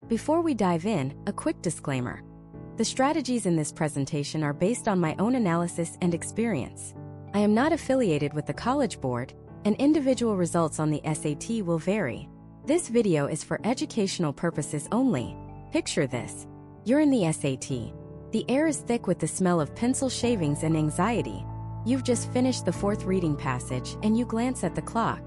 Before we dive in, a quick disclaimer. The strategies in this presentation are based on my own analysis and experience. I am not affiliated with the College Board, and individual results on the SAT will vary. This video is for educational purposes only. Picture this. You're in the SAT. The air is thick with the smell of pencil shavings and anxiety. You've just finished the 4th reading passage and you glance at the clock.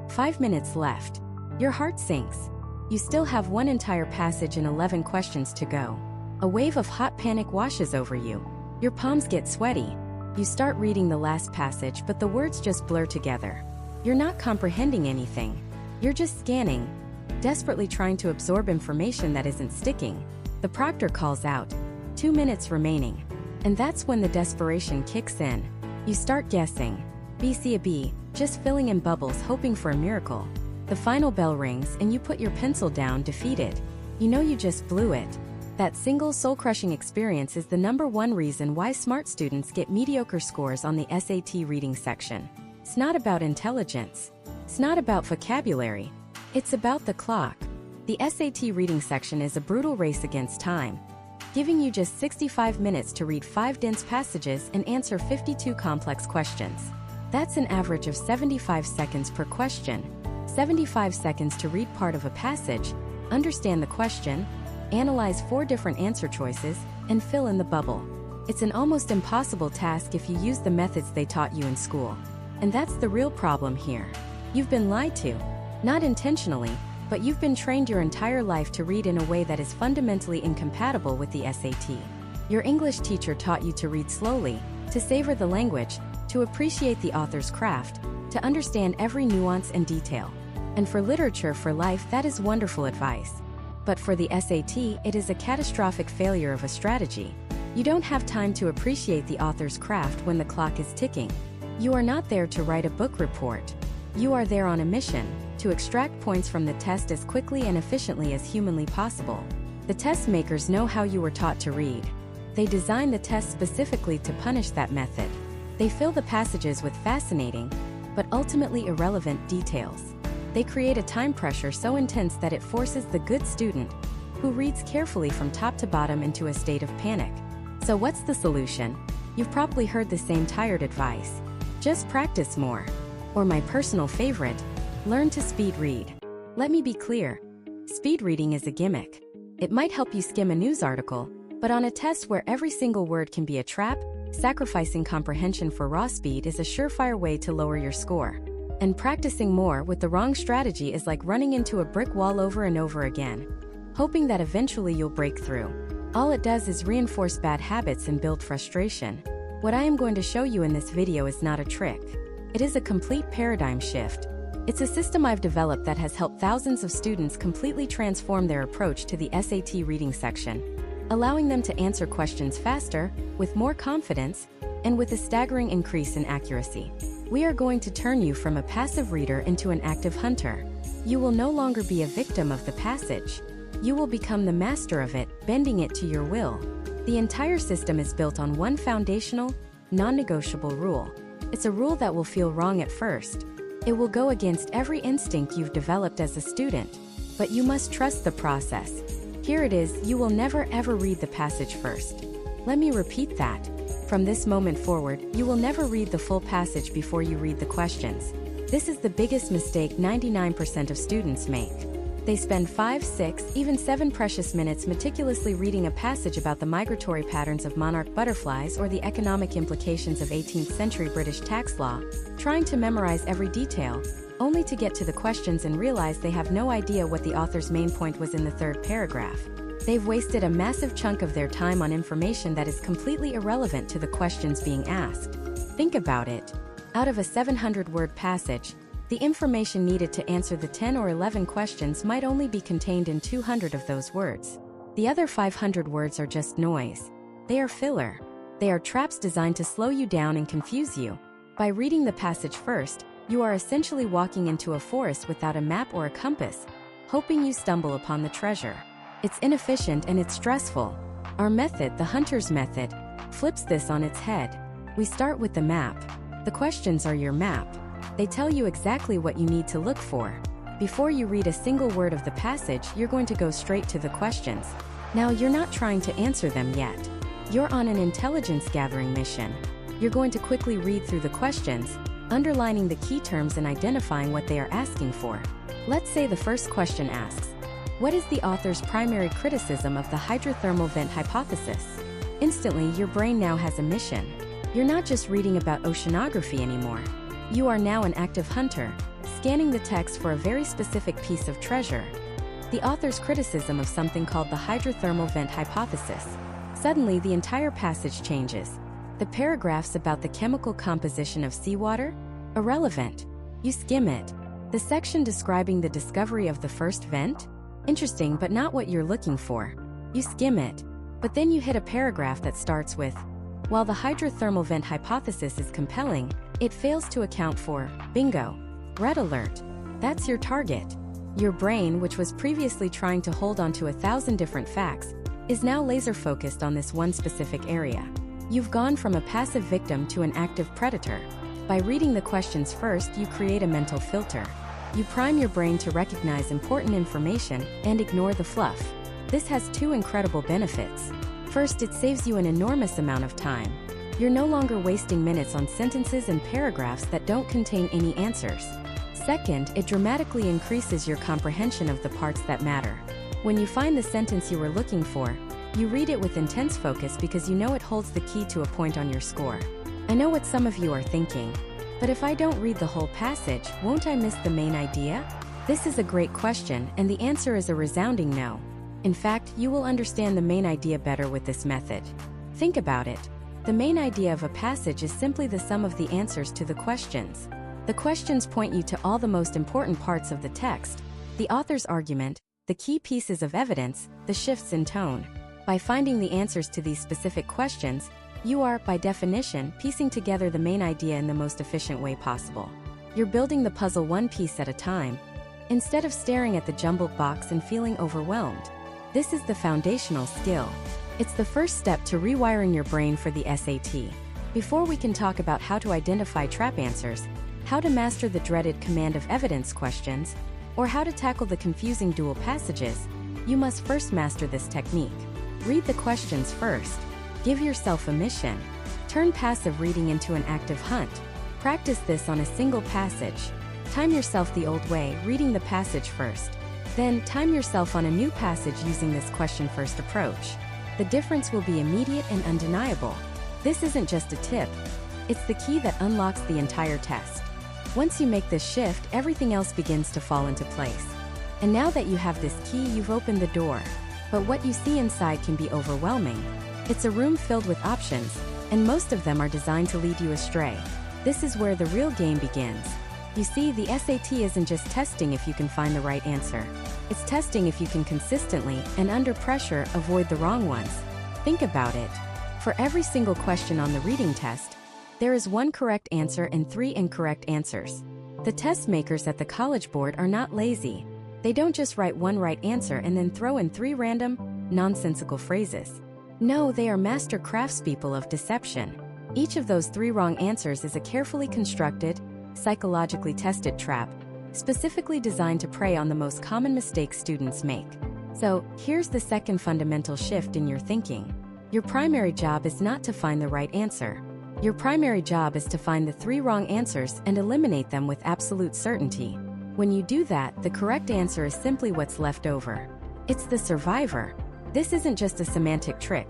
5 minutes left. Your heart sinks. You still have one entire passage and 11 questions to go. A wave of hot panic washes over you. Your palms get sweaty. You start reading the last passage, but the words just blur together. You're not comprehending anything. You're just scanning, desperately trying to absorb information that isn't sticking. The proctor calls out, 2 minutes remaining. And that's when the desperation kicks in. You start guessing. BC a B, just filling in bubbles hoping for a miracle. The final bell rings and you put your pencil down, defeated. You know you just blew it. That single soul-crushing experience is the #1 reason why smart students get mediocre scores on the SAT reading section. It's not about intelligence. It's not about vocabulary. It's about the clock. The SAT reading section is a brutal race against time, giving you just 65 minutes to read 5 dense passages and answer 52 complex questions. That's an average of 75 seconds per question. 75 seconds to read part of a passage, understand the question, analyze 4 different answer choices, and fill in the bubble. It's an almost impossible task if you use the methods they taught you in school. And that's the real problem here. You've been lied to. Not intentionally, but you've been trained your entire life to read in a way that is fundamentally incompatible with the SAT. Your English teacher taught you to read slowly, to savor the language, to appreciate the author's craft, to understand every nuance and detail. And for literature for life, that is wonderful advice. But for the SAT, it is a catastrophic failure of a strategy. You don't have time to appreciate the author's craft when the clock is ticking. You are not there to write a book report. You are there on a mission, to extract points from the test as quickly and efficiently as humanly possible. The test makers know how you were taught to read. They designed the test specifically to punish that method. They fill the passages with fascinating, but ultimately irrelevant details. They create a time pressure so intense that it forces the good student, who reads carefully from top to bottom, into a state of panic. So what's the solution? You've probably heard the same tired advice. Just practice more. Or my personal favorite, learn to speed read. Let me be clear. Speed reading is a gimmick. It might help you skim a news article, but on a test where every single word can be a trap, sacrificing comprehension for raw speed is a surefire way to lower your score. And practicing more with the wrong strategy is like running into a brick wall over and over again, hoping that eventually you'll break through. All it does is reinforce bad habits and build frustration. What I am going to show you in this video is not a trick. It is a complete paradigm shift. It's a system I've developed that has helped thousands of students completely transform their approach to the SAT reading section, allowing them to answer questions faster, with more confidence, and with a staggering increase in accuracy. We are going to turn you from a passive reader into an active hunter. You will no longer be a victim of the passage. You will become the master of it, bending it to your will. The entire system is built on one foundational, non-negotiable rule. It's a rule that will feel wrong at first. It will go against every instinct you've developed as a student, but you must trust the process. Here it is: you will never ever read the passage first. Let me repeat that. From this moment forward, you will never read the full passage before you read the questions. This is the biggest mistake 99% of students make. They spend 5, 6, even 7 precious minutes meticulously reading a passage about the migratory patterns of monarch butterflies or the economic implications of 18th century British tax law, trying to memorize every detail, only to get to the questions and realize they have no idea what the author's main point was in the 3rd paragraph. They've wasted a massive chunk of their time on information that is completely irrelevant to the questions being asked. Think about it. Out of a 700-word passage, the information needed to answer the 10 or 11 questions might only be contained in 200 of those words. The other 500 words are just noise. They are filler. They are traps designed to slow you down and confuse you. By reading the passage first, you are essentially walking into a forest without a map or a compass, hoping you stumble upon the treasure. It's inefficient and it's stressful. Our method, the hunter's method, flips this on its head. We start with the map. The questions are your map. They tell you exactly what you need to look for. Before you read a single word of the passage, you're going to go straight to the questions. Now, you're not trying to answer them yet. You're on an intelligence-gathering mission. You're going to quickly read through the questions, underlining the key terms and identifying what they are asking for. Let's say the first question asks, what is the author's primary criticism of the hydrothermal vent hypothesis? Instantly, your brain now has a mission. You're not just reading about oceanography anymore. You are now an active hunter, scanning the text for a very specific piece of treasure. The author's criticism of something called the hydrothermal vent hypothesis. Suddenly, the entire passage changes. The paragraphs about the chemical composition of seawater? Irrelevant. You skim it. The section describing the discovery of the first vent? Interesting, but not what you're looking for. You skim it. But then you hit a paragraph that starts with, while the hydrothermal vent hypothesis is compelling, it fails to account for, bingo, red alert. That's your target. Your brain, which was previously trying to hold on to 1,000 different facts, is now laser-focused on this one specific area. You've gone from a passive victim to an active predator. By reading the questions first, you create a mental filter. You prime your brain to recognize important information and ignore the fluff. This has two incredible benefits. First, it saves you an enormous amount of time. You're no longer wasting minutes on sentences and paragraphs that don't contain any answers. Second, it dramatically increases your comprehension of the parts that matter. When you find the sentence you were looking for, you read it with intense focus because you know it holds the key to a point on your score. I know what some of you are thinking, but if I don't read the whole passage, won't I miss the main idea? This is a great question, and the answer is a resounding no. In fact, you will understand the main idea better with this method. Think about it. The main idea of a passage is simply the sum of the answers to the questions. The questions point you to all the most important parts of the text, the author's argument, the key pieces of evidence, the shifts in tone. By finding the answers to these specific questions, you are, by definition, piecing together the main idea in the most efficient way possible. You're building the puzzle one piece at a time, instead of staring at the jumbled box and feeling overwhelmed. This is the foundational skill. It's the first step to rewiring your brain for the SAT. Before we can talk about how to identify trap answers, how to master the dreaded command of evidence questions, or how to tackle the confusing dual passages, you must first master this technique. Read the questions first. Give yourself a mission. Turn passive reading into an active hunt. Practice this on a single passage. Time yourself the old way, reading the passage first. Then, time yourself on a new passage using this question-first approach. The difference will be immediate and undeniable. This isn't just a tip. It's the key that unlocks the entire test. Once you make this shift, everything else begins to fall into place. And now that you have this key, you've opened the door. But what you see inside can be overwhelming. It's a room filled with options, and most of them are designed to lead you astray. This is where the real game begins. You see, the SAT isn't just testing if you can find the right answer. It's testing if you can consistently, and under pressure, avoid the wrong ones. Think about it. For every single question on the reading test, there is one correct answer and 3 incorrect answers. The test makers at the College Board are not lazy. They don't just write one right answer and then throw in 3 random, nonsensical phrases. No, they are master craftspeople of deception. Each of those 3 wrong answers is a carefully constructed, psychologically tested trap, specifically designed to prey on the most common mistakes students make. So, here's the second fundamental shift in your thinking. Your primary job is not to find the right answer. Your primary job is to find the 3 wrong answers and eliminate them with absolute certainty. When you do that, the correct answer is simply what's left over. It's the survivor. This isn't just a semantic trick.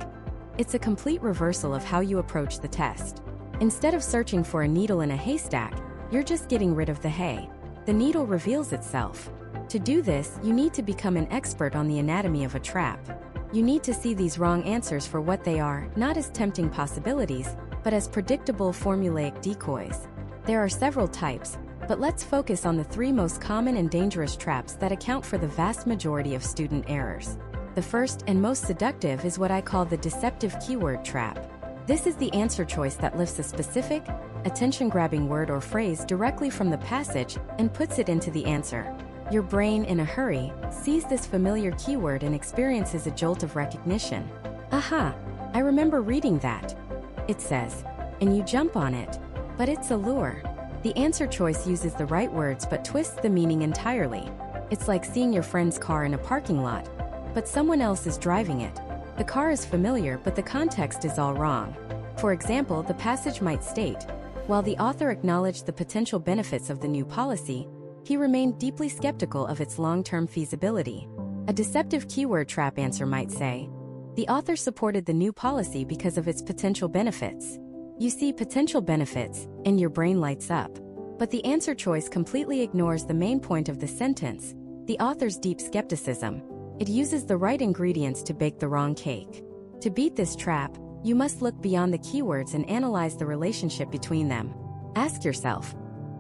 It's a complete reversal of how you approach the test. Instead of searching for a needle in a haystack, you're just getting rid of the hay. The needle reveals itself. To do this, you need to become an expert on the anatomy of a trap. You need to see these wrong answers for what they are, not as tempting possibilities, but as predictable formulaic decoys. There are several types, but let's focus on the 3 most common and dangerous traps that account for the vast majority of student errors. The first and most seductive is what I call the deceptive keyword trap. This is the answer choice that lifts a specific, attention-grabbing word or phrase directly from the passage and puts it into the answer. Your brain, in a hurry, sees this familiar keyword and experiences a jolt of recognition. Aha! I remember reading that. It says, and you jump on it. But it's a lure. The answer choice uses the right words but twists the meaning entirely. It's like seeing your friend's car in a parking lot, but someone else is driving it. The car is familiar, but the context is all wrong. For example, the passage might state, while the author acknowledged the potential benefits of the new policy, he remained deeply skeptical of its long-term feasibility. A deceptive keyword trap answer might say, the author supported the new policy because of its potential benefits. You see potential benefits, and your brain lights up. But the answer choice completely ignores the main point of the sentence, the author's deep skepticism. It uses the right ingredients to bake the wrong cake. To beat this trap, you must look beyond the keywords and analyze the relationship between them. Ask yourself,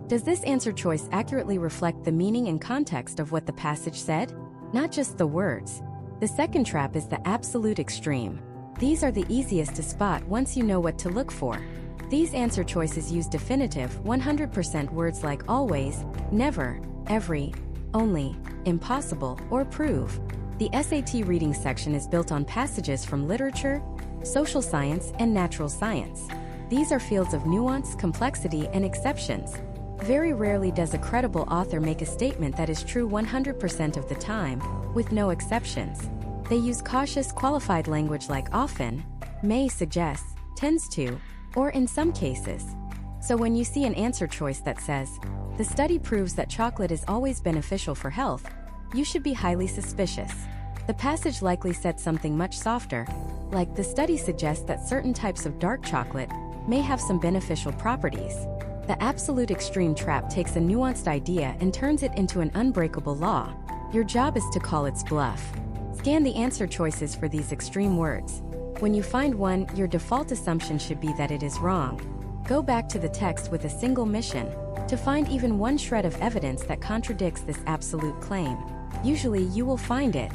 does this answer choice accurately reflect the meaning and context of what the passage said? Not just the words. The second trap is the absolute extreme. These are the easiest to spot once you know what to look for. These answer choices use definitive, 100% words like always, never, every, only, impossible, or prove. The SAT reading section is built on passages from literature, social science, and natural science. These are fields of nuance, complexity, and exceptions. Very rarely does a credible author make a statement that is true 100% of the time, with no exceptions. They use cautious, qualified language like often, may suggests, tends to, or in some cases. So when you see an answer choice that says, the study proves that chocolate is always beneficial for health, you should be highly suspicious. The passage likely said something much softer, like the study suggests that certain types of dark chocolate may have some beneficial properties. The absolute extreme trap takes a nuanced idea and turns it into an unbreakable law. Your job is to call its bluff. Scan the answer choices for these extreme words. When you find one, your default assumption should be that it is wrong. Go back to the text with a single mission, to find even one shred of evidence that contradicts this absolute claim. Usually you will find it.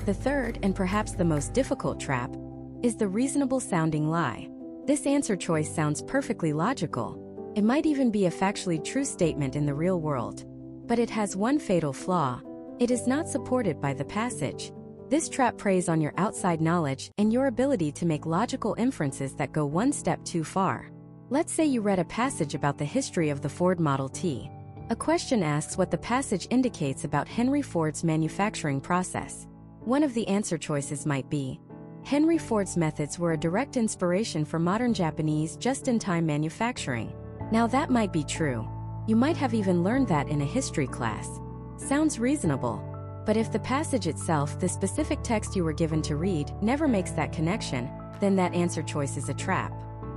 The third, and perhaps the most difficult trap, is the reasonable-sounding lie. This answer choice sounds perfectly logical. It might even be a factually true statement in the real world. But it has one fatal flaw. It is not supported by the passage. This trap preys on your outside knowledge and your ability to make logical inferences that go one step too far. Let's say you read a passage about the history of the Ford Model T. A question asks what the passage indicates about Henry Ford's manufacturing process. One of the answer choices might be, Henry Ford's methods were a direct inspiration for modern Japanese just-in-time manufacturing. Now that might be true. You might have even learned that in a history class. Sounds reasonable. But if the passage itself, the specific text you were given to read, never makes that connection, then that answer choice is a trap.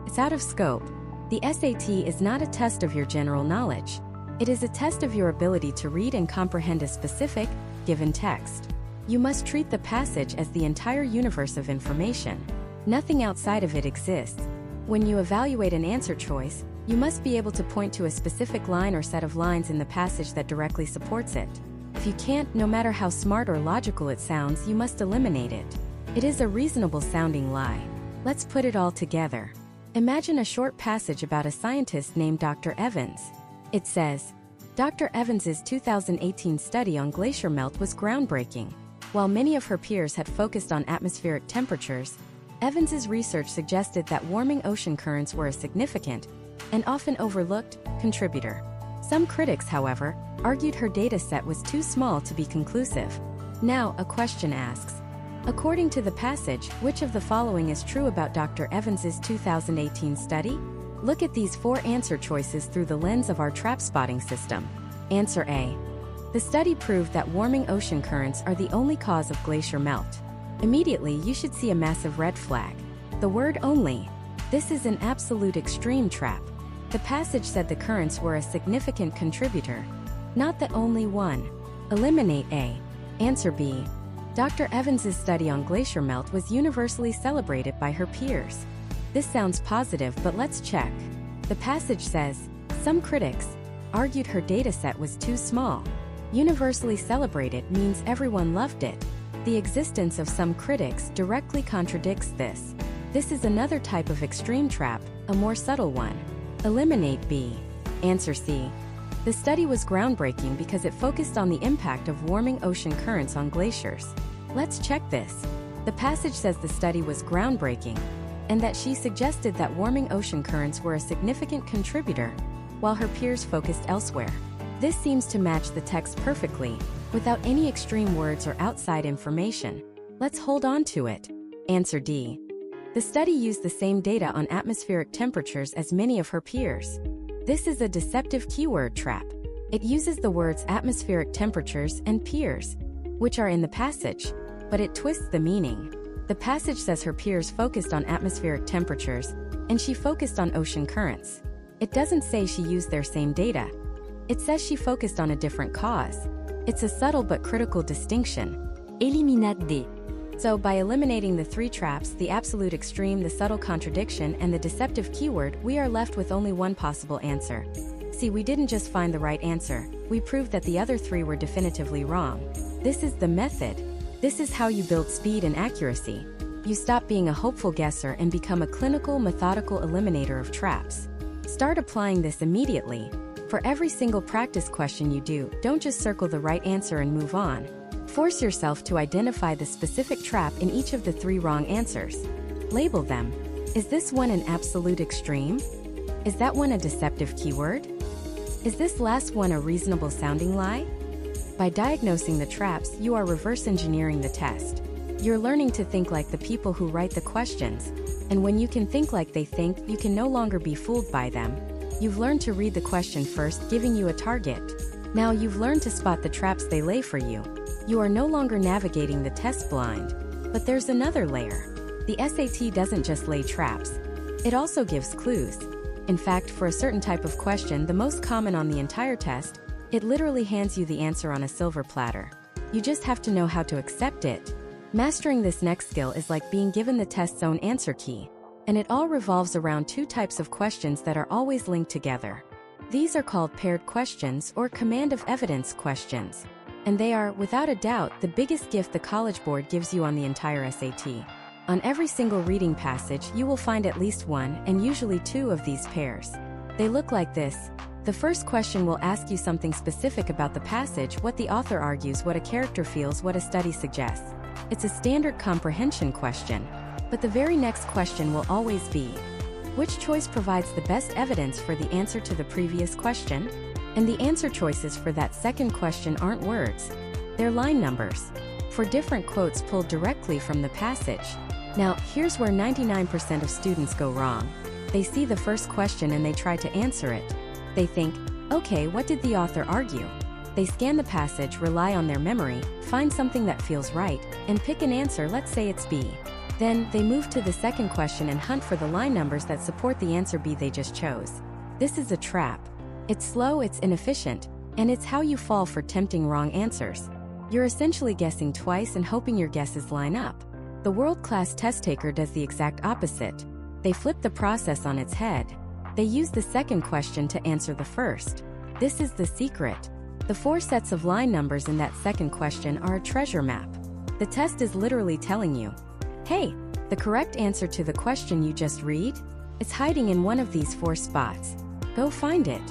It's out of scope. The SAT is not a test of your general knowledge. It is a test of your ability to read and comprehend a specific, given text. You must treat the passage as the entire universe of information. Nothing outside of it exists. When you evaluate an answer choice, you must be able to point to a specific line or set of lines in the passage that directly supports it. If you can't, no matter how smart or logical it sounds, you must eliminate it. It is a reasonable-sounding lie. Let's put it all together. Imagine a short passage about a scientist named Dr. Evans. It says, Dr. Evans's 2018 study on glacier melt was groundbreaking. While many of her peers had focused on atmospheric temperatures, Evans's research suggested that warming ocean currents were a significant, and often overlooked, contributor. Some critics, however, argued her data set was too small to be conclusive. Now, a question asks, according to the passage, which of the following is true about Dr. Evans's 2018 study? Look at these four answer choices through the lens of our trap spotting system. Answer A. The study proved that warming ocean currents are the only cause of glacier melt. Immediately, you should see a massive red flag. The word only. This is an absolute extreme trap. The passage said the currents were a significant contributor, not the only one. Eliminate A. Answer B. Dr. Evans's study on glacier melt was universally celebrated by her peers. This sounds positive, but let's check. The passage says, some critics argued her dataset was too small. Universally celebrated means everyone loved it. The existence of some critics directly contradicts this. This is another type of extreme trap, a more subtle one. Eliminate B. Answer C. The study was groundbreaking because it focused on the impact of warming ocean currents on glaciers. Let's check this. The passage says the study was groundbreaking, and that she suggested that warming ocean currents were a significant contributor, while her peers focused elsewhere. This seems to match the text perfectly, without any extreme words or outside information. Let's hold on to it. Answer D. The study used the same data on atmospheric temperatures as many of her peers. This is a deceptive keyword trap. It uses the words atmospheric temperatures and peers, which are in the passage, but it twists the meaning. The passage says her peers focused on atmospheric temperatures, and she focused on ocean currents. It doesn't say she used their same data. It says she focused on a different cause. It's a subtle but critical distinction. Eliminate D. So by eliminating the three traps, the absolute extreme, the subtle contradiction, and the deceptive keyword, we are left with only one possible answer. See, we didn't just find the right answer, we proved that the other three were definitively wrong. This is the method. This is how you build speed and accuracy. You stop being a hopeful guesser and become a clinical, methodical eliminator of traps. Start applying this immediately. For every single practice question you do, don't just circle the right answer and move on. Force yourself to identify the specific trap in each of the three wrong answers. Label them. Is this one an absolute extreme? Is that one a deceptive keyword? Is this last one a reasonable sounding lie? By diagnosing the traps, you are reverse engineering the test. You're learning to think like the people who write the questions. And when you can think like they think, you can no longer be fooled by them. You've learned to read the question first, giving you a target. Now you've learned to spot the traps they lay for you. You are no longer navigating the test blind. But there's another layer. The SAT doesn't just lay traps. It also gives clues. In fact, for a certain type of question, the most common on the entire test, it literally hands you the answer on a silver platter. You just have to know how to accept it. Mastering this next skill is like being given the test's own answer key. And it all revolves around two types of questions that are always linked together. These are called paired questions or command of evidence questions. And they are, without a doubt, the biggest gift the College Board gives you on the entire SAT. On every single reading passage, you will find at least one, and usually two of these pairs. They look like this. The first question will ask you something specific about the passage, what the author argues, what a character feels, what a study suggests. It's a standard comprehension question. But the very next question will always be, which choice provides the best evidence for the answer to the previous question? And the answer choices for that second question aren't words. They're line numbers for different quotes pulled directly from the passage. Now, here's where 99% of students go wrong. They see the first question and they try to answer it. They think, okay, what did the author argue? They scan the passage, rely on their memory, find something that feels right, and pick an answer, let's say it's B. Then, they move to the second question and hunt for the line numbers that support the answer B they just chose. This is a trap. It's slow, it's inefficient, and it's how you fall for tempting wrong answers. You're essentially guessing twice and hoping your guesses line up. The world-class test taker does the exact opposite. They flip the process on its head. They use the second question to answer the first. This is the secret. The 4 sets of line numbers in that second question are a treasure map. The test is literally telling you, hey, the correct answer to the question you just read? It's hiding in one of these 4 spots. Go find it.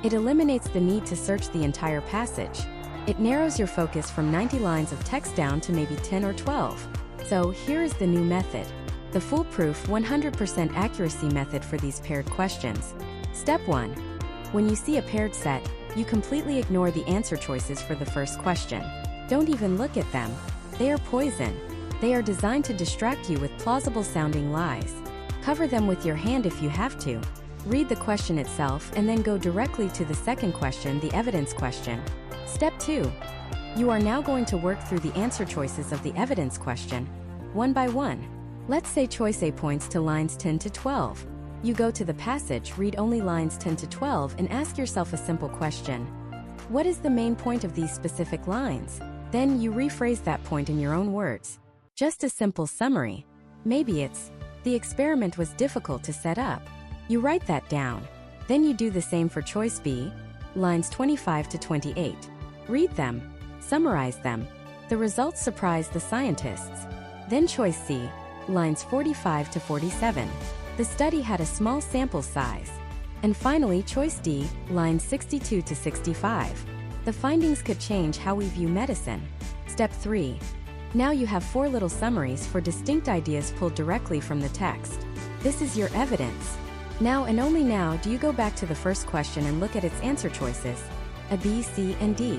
It eliminates the need to search the entire passage. It narrows your focus from 90 lines of text down to maybe 10 or 12. So here is the new method. The foolproof 100% accuracy method for these paired questions. Step 1. When you see a paired set, you completely ignore the answer choices for the first question. Don't even look at them. They are poison. They are designed to distract you with plausible-sounding lies. Cover them with your hand if you have to. Read the question itself and then go directly to the second question, the evidence question. Step 2. You are now going to work through the answer choices of the evidence question, one by one. Let's say choice A points to lines 10 to 12. You go to the passage, read only lines 10 to 12, and ask yourself a simple question. What is the main point of these specific lines? Then you rephrase that point in your own words. Just a simple summary. Maybe it's, the experiment was difficult to set up. You write that down. Then you do the same for choice B, lines 25 to 28. Read them. Summarize them. The results surprised the scientists. Then choice C, lines 45 to 47. The study had a small sample size. And finally, choice D, lines 62 to 65. The findings could change how we view medicine. Step 3. Now you have 4 little summaries for distinct ideas pulled directly from the text. This is your evidence. Now and only now do you go back to the first question and look at its answer choices, a B, C, and D.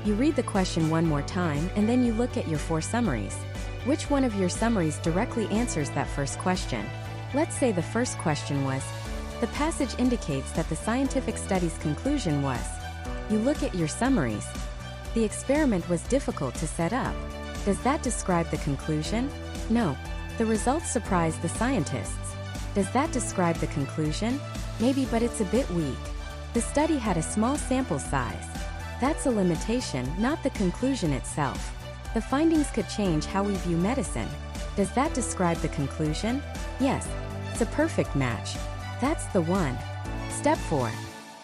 You read the question one more time and then you look at your 4 summaries. Which one of your summaries directly answers that first question? Let's say the first question was, the passage indicates that the scientific study's conclusion was. You look at your summaries. The experiment was difficult to set up. Does that describe the conclusion? No. The results surprised the scientists. Does that describe the conclusion? Maybe, but it's a bit weak. The study had a small sample size. That's a limitation, not the conclusion itself. The findings could change how we view medicine. Does that describe the conclusion? Yes. It's a perfect match. That's the one. Step 4.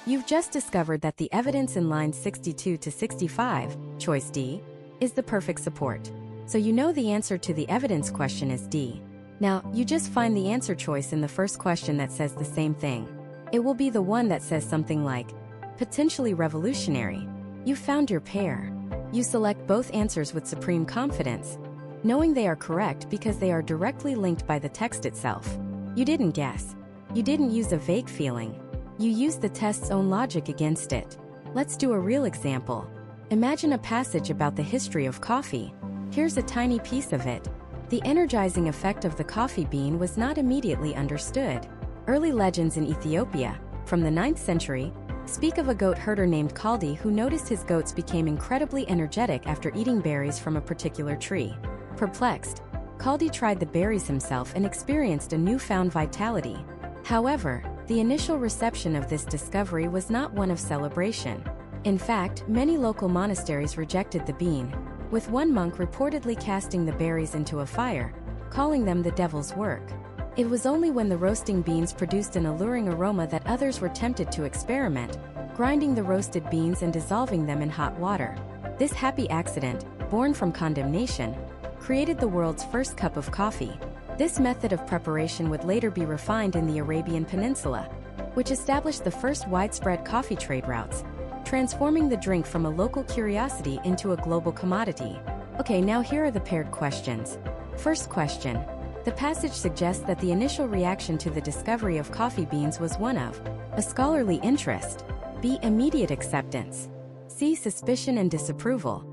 You've just discovered that the evidence in lines 62 to 65, choice D, is the perfect support. So you know the answer to the evidence question is D. Now, you just find the answer choice in the first question that says the same thing. It will be the one that says something like, potentially revolutionary. You found your pair. You select both answers with supreme confidence, knowing they are correct because they are directly linked by the text itself. You didn't guess. You didn't use a vague feeling. You used the test's own logic against it. Let's do a real example. Imagine a passage about the history of coffee. Here's a tiny piece of it. The energizing effect of the coffee bean was not immediately understood. Early legends in Ethiopia, from the 9th century, speak of a goat herder named Kaldi who noticed his goats became incredibly energetic after eating berries from a particular tree. Perplexed, Kaldi tried the berries himself and experienced a newfound vitality. However, the initial reception of this discovery was not one of celebration. In fact, many local monasteries rejected the bean, with one monk reportedly casting the berries into a fire, calling them the devil's work. It was only when the roasting beans produced an alluring aroma that others were tempted to experiment, grinding the roasted beans and dissolving them in hot water. This happy accident, born from condemnation, created the world's first cup of coffee. This method of preparation would later be refined in the Arabian Peninsula, which established the first widespread coffee trade routes, transforming the drink from a local curiosity into a global commodity. Okay, now here are the paired questions. First question. The passage suggests that the initial reaction to the discovery of coffee beans was one of a scholarly interest, B. immediate acceptance, C. suspicion and disapproval,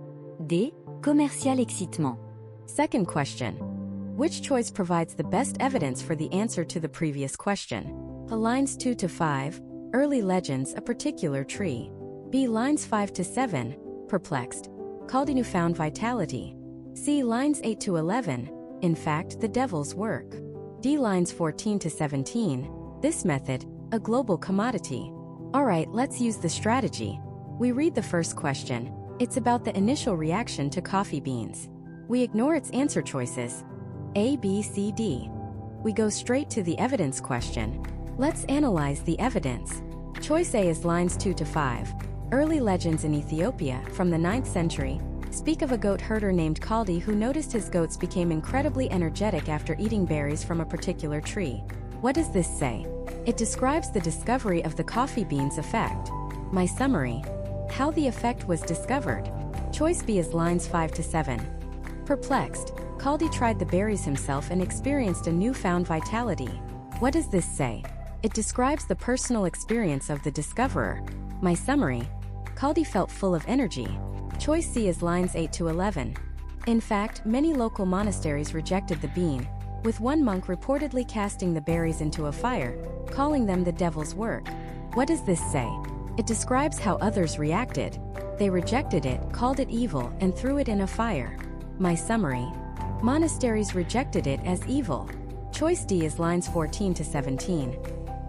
D. commercial excitement. Second question. Which choice provides the best evidence for the answer to the previous question? A. Lines 2 to 5, early legends, a particular tree. B. Lines 5 to 7, perplexed, Kaldi newfound vitality. C. Lines 8 to 11, in fact, the devil's work. D. Lines 14 to 17, this method, a global commodity. Alright, let's use the strategy. We read the first question. It's about the initial reaction to coffee beans. We ignore its answer choices, A, B, C, D. We go straight to the evidence question. Let's analyze the evidence. Choice A is lines 2 to 5. Early legends in Ethiopia, from the 9th century, speak of a goat herder named Kaldi who noticed his goats became incredibly energetic after eating berries from a particular tree. What does this say? It describes the discovery of the coffee bean's effect. My summary. How the effect was discovered. Choice B is lines 5 to 7. Perplexed, Kaldi tried the berries himself and experienced a newfound vitality. What does this say? It describes the personal experience of the discoverer. My summary. Kaldi felt full of energy. Choice C is lines 8 to 11. In fact, many local monasteries rejected the bean, with one monk reportedly casting the berries into a fire, calling them the devil's work. What does this say? It describes how others reacted. They rejected it, called it evil, and threw it in a fire. My summary. Monasteries rejected it as evil. Choice D is lines 14 to 17.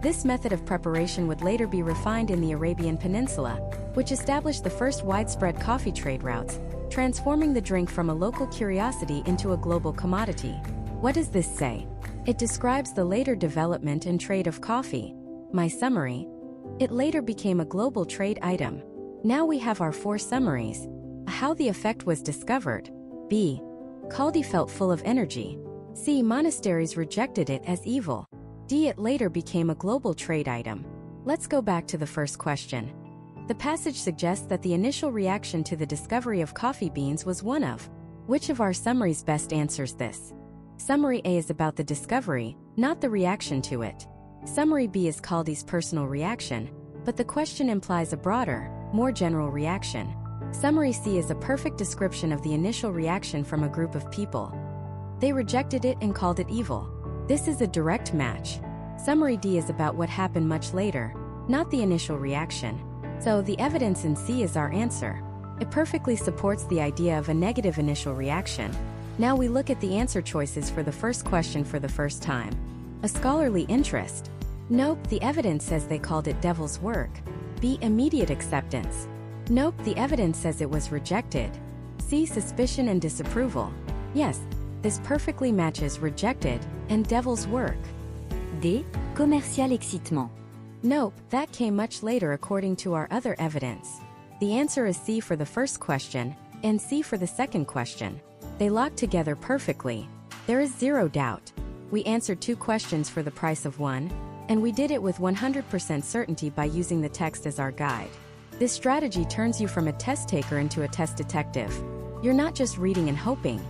This method of preparation would later be refined in the Arabian Peninsula, which established the first widespread coffee trade routes, transforming the drink from a local curiosity into a global commodity. What does this say? It describes the later development and trade of coffee. My summary. It later became a global trade item. Now we have our 4 summaries. How the effect was discovered. B. Kaldi felt full of energy. C. Monasteries rejected it as evil. D. It later became a global trade item. Let's go back to the first question. The passage suggests that the initial reaction to the discovery of coffee beans was one of. Which of our summaries best answers this? Summary A is about the discovery, not the reaction to it. Summary B is Kaldi's personal reaction, but the question implies a broader, more general reaction. Summary C is a perfect description of the initial reaction from a group of people. They rejected it and called it evil. This is a direct match. Summary D is about what happened much later, not the initial reaction. So the evidence in C is our answer. It perfectly supports the idea of a negative initial reaction. Now we look at the answer choices for the first question for the first time. A scholarly interest. Nope, the evidence says they called it devil's work. B. Immediate acceptance. Nope, the evidence says it was rejected. C. Suspicion and disapproval. Yes, this perfectly matches rejected and devil's work. D. Commercial excitement. Nope, that came much later according to our other evidence. The answer is C for the first question, and C for the second question. They lock together perfectly. There is zero doubt. We answered 2 questions for the price of 1, and we did it with 100% certainty by using the text as our guide. This strategy turns you from a test taker into a test detective. You're not just reading and hoping.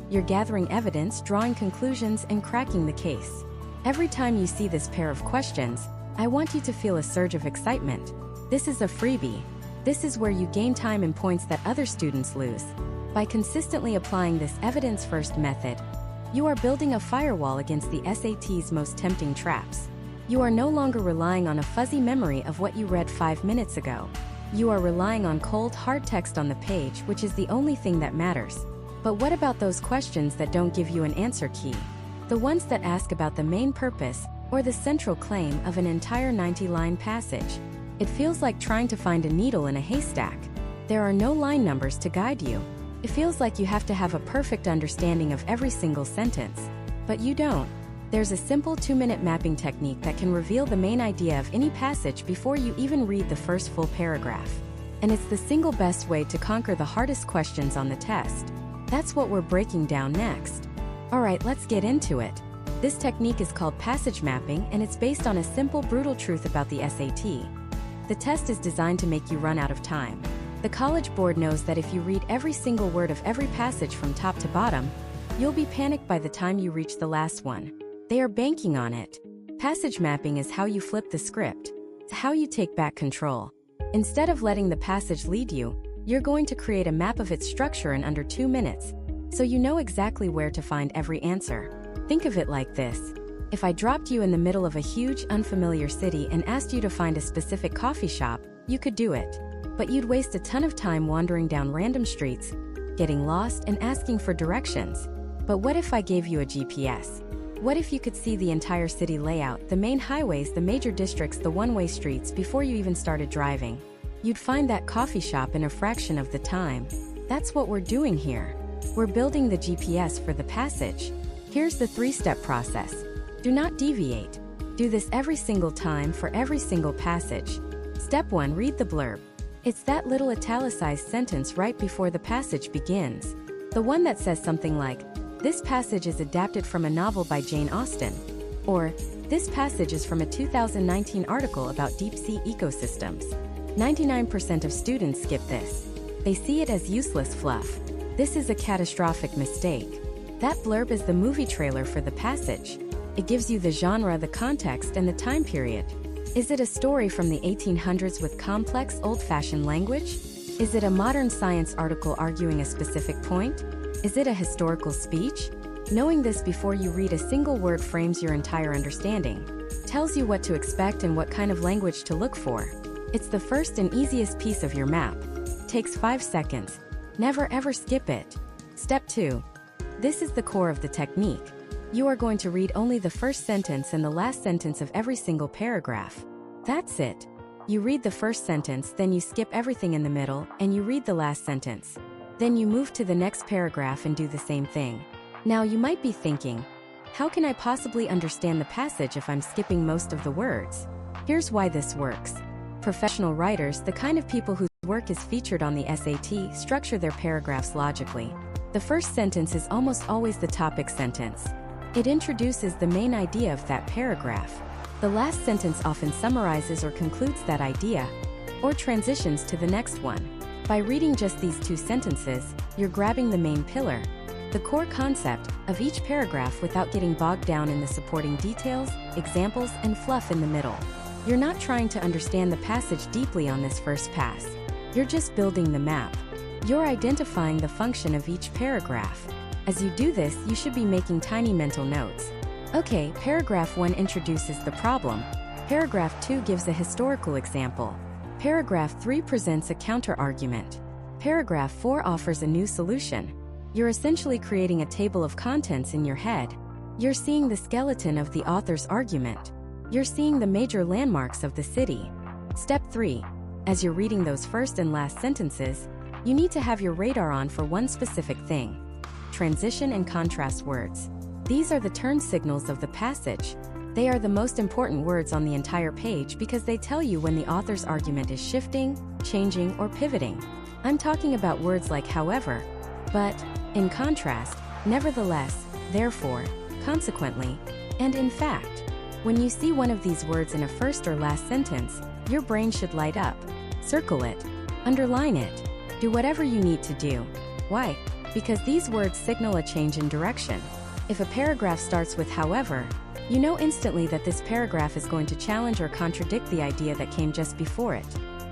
You're gathering evidence, drawing conclusions, and cracking the case. Every time you see this pair of questions, I want you to feel a surge of excitement. This is a freebie. This is where you gain time and points that other students lose. By consistently applying this evidence-first method, you are building a firewall against the SAT's most tempting traps. You are no longer relying on a fuzzy memory of what you read 5 minutes ago. You are relying on cold, hard text on the page, which is the only thing that matters. But what about those questions that don't give you an answer key? The ones that ask about the main purpose or the central claim of an entire 90-line passage. It feels like trying to find a needle in a haystack. There are no line numbers to guide you. It feels like you have to have a perfect understanding of every single sentence. But you don't. There's a simple 2-minute mapping technique that can reveal the main idea of any passage before you even read the first full paragraph. And it's the single best way to conquer the hardest questions on the test. That's what we're breaking down next. Alright, let's get into it. This technique is called passage mapping, and it's based on a simple, brutal truth about the SAT. The test is designed to make you run out of time. The College Board knows that if you read every single word of every passage from top to bottom, you'll be panicked by the time you reach the last one. They are banking on it. Passage mapping is how you flip the script. It's how you take back control. Instead of letting the passage lead you, you're going to create a map of its structure in under 2 minutes, so you know exactly where to find every answer. Think of it like this. If I dropped you in the middle of a huge, unfamiliar city and asked you to find a specific coffee shop, you could do it. But you'd waste a ton of time wandering down random streets, getting lost, and asking for directions. But what if I gave you a GPS? What if you could see the entire city layout, the main highways, the major districts, the one-way streets before you even started driving? You'd find that coffee shop in a fraction of the time. That's what we're doing here. We're building the GPS for the passage. Here's the 3-step process. Do not deviate. Do this every single time for every single passage. Step 1. Read the blurb. It's that little italicized sentence right before the passage begins. The one that says something like, "This passage is adapted from a novel by Jane Austen," or "This passage is from a 2019 article about deep-sea ecosystems." 99% of students skip this. They see it as useless fluff. This is a catastrophic mistake. That blurb is the movie trailer for the passage. It gives you the genre, the context, and the time period. Is it a story from the 1800s with complex, old-fashioned language? Is it a modern science article arguing a specific point? Is it a historical speech? Knowing this before you read a single word frames your entire understanding. Tells you what to expect and what kind of language to look for. It's the first and easiest piece of your map. Takes 5 seconds. Never ever skip it. Step 2. This is the core of the technique. You are going to read only the first sentence and the last sentence of every single paragraph. That's it. You read the first sentence, then you skip everything in the middle, and you read the last sentence. Then you move to the next paragraph and do the same thing. Now you might be thinking, how can I possibly understand the passage if I'm skipping most of the words? Here's why this works. Professional writers, the kind of people whose work is featured on the SAT, structure their paragraphs logically. The first sentence is almost always the topic sentence. It introduces the main idea of that paragraph. The last sentence often summarizes or concludes that idea, or transitions to the next one. By reading just these 2 sentences, you're grabbing the main pillar, the core concept, of each paragraph without getting bogged down in the supporting details, examples, and fluff in the middle. You're not trying to understand the passage deeply on this first pass. You're just building the map. You're identifying the function of each paragraph. As you do this, you should be making tiny mental notes. Okay, paragraph 1 introduces the problem. Paragraph 2 gives a historical example. Paragraph 3 presents a counter-argument. Paragraph 4 offers a new solution. You're essentially creating a table of contents in your head. You're seeing the skeleton of the author's argument. You're seeing the major landmarks of the city. Step 3. As you're reading those first and last sentences, you need to have your radar on for one specific thing: transition and contrast words. These are the turn signals of the passage. They are the most important words on the entire page because they tell you when the author's argument is shifting, changing, or pivoting. I'm talking about words like however, but, in contrast, nevertheless, therefore, consequently, and in fact. When you see one of these words in a first or last sentence, your brain should light up. Circle it, underline it, do whatever you need to do. Why? Because these words signal a change in direction. If a paragraph starts with however, you know instantly that this paragraph is going to challenge or contradict the idea that came just before it.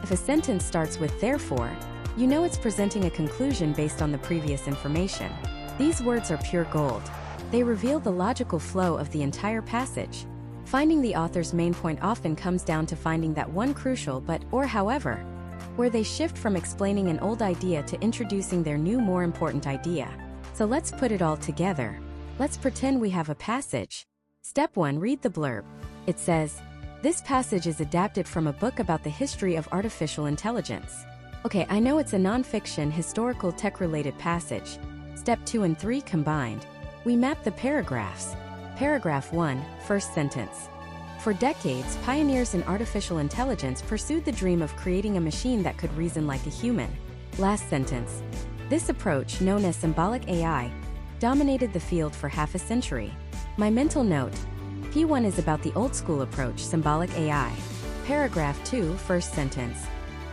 If a sentence starts with therefore, you know it's presenting a conclusion based on the previous information. These words are pure gold. They reveal the logical flow of the entire passage. Finding the author's main point often comes down to finding that one crucial but or however, where they shift from explaining an old idea to introducing their new, more important idea. So let's put it all together. Let's pretend we have a passage. Step 1. Read the blurb. It says, "This passage is adapted from a book about the history of artificial intelligence." Okay, I know it's a non-fiction, historical, tech-related passage. Step 2 and 3 combined. We map the paragraphs. Paragraph 1, first sentence. For decades, pioneers in artificial intelligence pursued the dream of creating a machine that could reason like a human. Last sentence. This approach, known as symbolic AI, dominated the field for half a century. My mental note: P1 is about the old-school approach, symbolic AI. Paragraph 2, first sentence.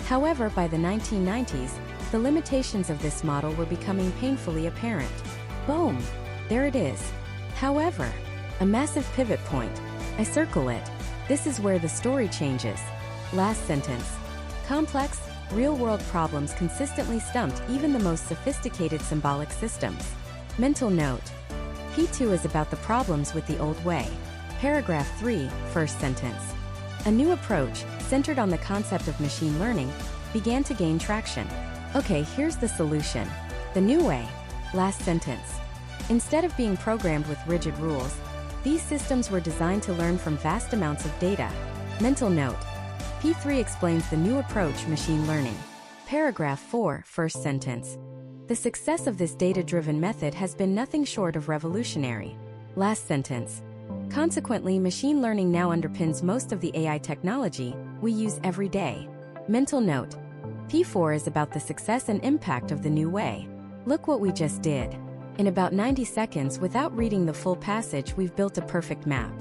However, by the 1990s, the limitations of this model were becoming painfully apparent. Boom! There it is. However, a massive pivot point. I circle it. This is where the story changes. Last sentence. Complex, real-world problems consistently stumped even the most sophisticated symbolic systems. Mental note: P2 is about the problems with the old way. Paragraph 3, first sentence. A new approach, centered on the concept of machine learning, began to gain traction. Okay, here's the solution. The new way. Last sentence. Instead of being programmed with rigid rules, these systems were designed to learn from vast amounts of data. Mental note: P3 explains the new approach, machine learning. Paragraph 4, first sentence. The success of this data-driven method has been nothing short of revolutionary. Last sentence. Consequently, machine learning now underpins most of the AI technology we use every day. Mental note: P4 is about the success and impact of the new way. Look what we just did. In about 90 seconds, without reading the full passage, we've built a perfect map.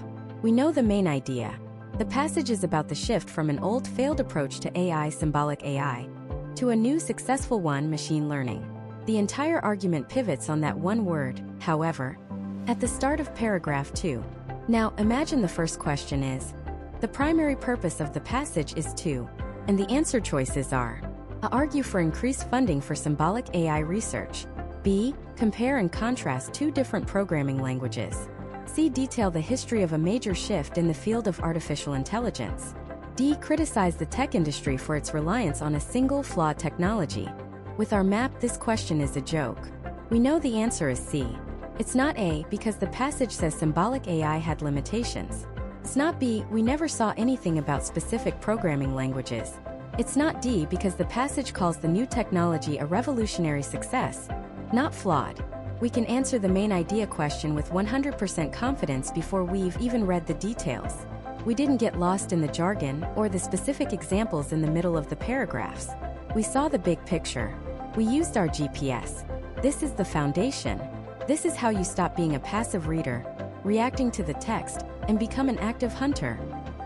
We know the main idea. The passage is about the shift from an old, failed approach to AI, symbolic AI, to a new, successful one, machine learning. The entire argument pivots on that one word, however, at the start of paragraph 2. Now, imagine the first question is, the primary purpose of the passage is to, and the answer choices are: A. Argue for increased funding for symbolic AI research. B. Compare and contrast two different programming languages. C. Detail the history of a major shift in the field of artificial intelligence. D. Criticize the tech industry for its reliance on a single, flawed technology. With our map, this question is a joke. We know the answer is C. It's not A, because the passage says symbolic AI had limitations. It's not B, we never saw anything about specific programming languages. It's not D, because the passage calls the new technology a revolutionary success, not flawed. We can answer the main idea question with 100% confidence before we've even read the details. We didn't get lost in the jargon or the specific examples in the middle of the paragraphs. We saw the big picture. We used our GPS. This is the foundation. This is how you stop being a passive reader, reacting to the text, and become an active hunter,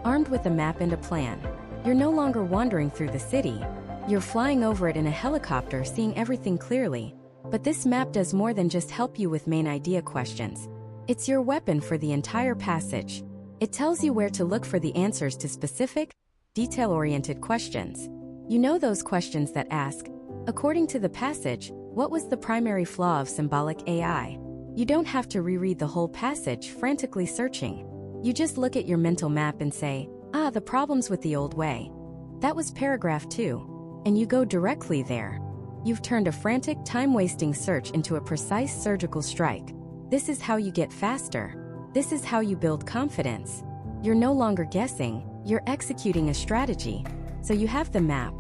armed with a map and a plan. You're no longer wandering through the city. You're flying over it in a helicopter, seeing everything clearly. But this map does more than just help you with main idea questions. It's your weapon for the entire passage. It tells you where to look for the answers to specific, detail-oriented questions. You know those questions that ask, According to the passage, what was the primary flaw of symbolic AI? You don't have to reread the whole passage frantically searching. You just look at your mental map and say, the problem's with the old way. That was paragraph 2. And you go directly there. You've turned a frantic, time-wasting search into a precise surgical strike. This is how you get faster. This is how you build confidence. You're no longer guessing, you're executing a strategy. So you have the map,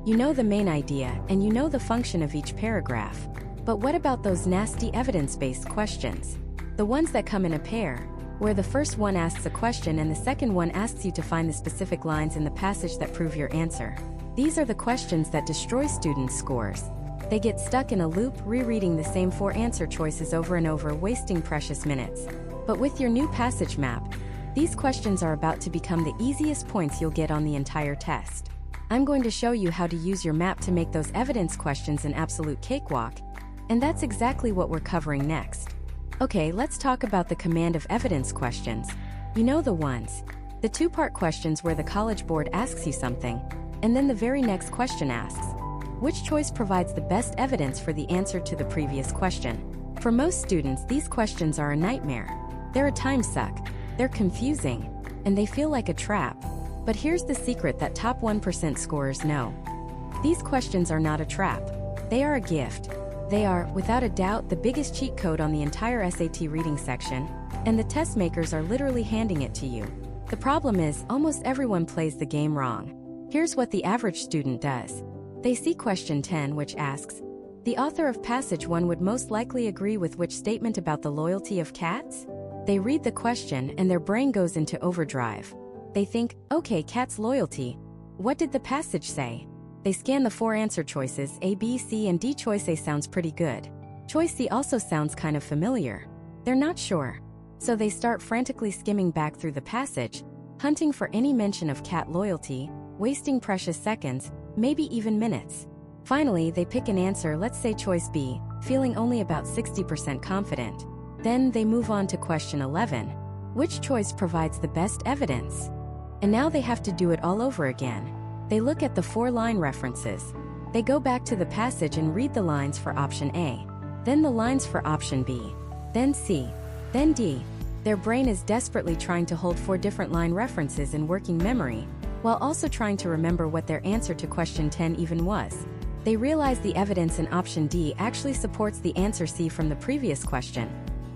you know the main idea, and you know the function of each paragraph. But what about those nasty evidence-based questions? The ones that come in a pair, where the first one asks a question and the second one asks you to find the specific lines in the passage that prove your answer. These are the questions that destroy students' scores. They get stuck in a loop, rereading the same 4 answer choices over and over, wasting precious minutes. But with your new passage map, these questions are about to become the easiest points you'll get on the entire test. I'm going to show you how to use your map to make those evidence questions an absolute cakewalk, and that's exactly what we're covering next. Okay, let's talk about the command of evidence questions. You know the ones. The 2-part questions where the College Board asks you something, and then the very next question asks, which choice provides the best evidence for the answer to the previous question? For most students, these questions are a nightmare. They're a time suck, they're confusing, and they feel like a trap. But here's the secret that top 1% scorers know. These questions are not a trap. They are a gift. They are, without a doubt, the biggest cheat code on the entire SAT reading section, and the test makers are literally handing it to you. The problem is, almost everyone plays the game wrong. Here's what the average student does. They see question 10, which asks, the author of passage 1 would most likely agree with which statement about the loyalty of cats? They read the question and their brain goes into overdrive. They think, okay, cat's loyalty. What did the passage say? They scan the 4 answer choices, A, B, C, and D. Choice A sounds pretty good. Choice C also sounds kind of familiar. They're not sure. So they start frantically skimming back through the passage, hunting for any mention of cat loyalty, wasting precious seconds, maybe even minutes. Finally, they pick an answer, let's say choice B, feeling only about 60% confident. Then they move on to question 11. Which choice provides the best evidence? And now they have to do it all over again. They look at the 4 line references. They go back to the passage and read the lines for option A, then the lines for option B, then C, then D. Their brain is desperately trying to hold 4 different line references in working memory, while also trying to remember what their answer to question 10 even was. They realize the evidence in option D actually supports the answer C from the previous question,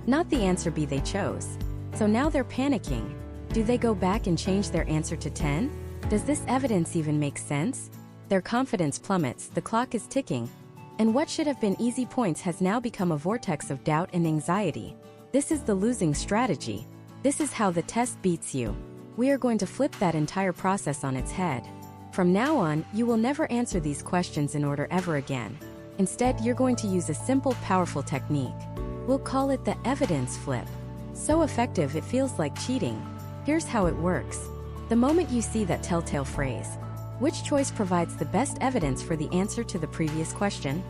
not the answer B they chose. So now they're panicking. Do they go back and change their answer to 10? Does this evidence even make sense? Their confidence plummets, the clock is ticking, and what should have been easy points has now become a vortex of doubt and anxiety. This is the losing strategy. This is how the test beats you. We are going to flip that entire process on its head. From now on, you will never answer these questions in order ever again. Instead, you're going to use a simple, powerful technique. We'll call it the evidence flip. So effective it feels like cheating. Here's how it works. The moment you see that telltale phrase, which choice provides the best evidence for the answer to the previous question?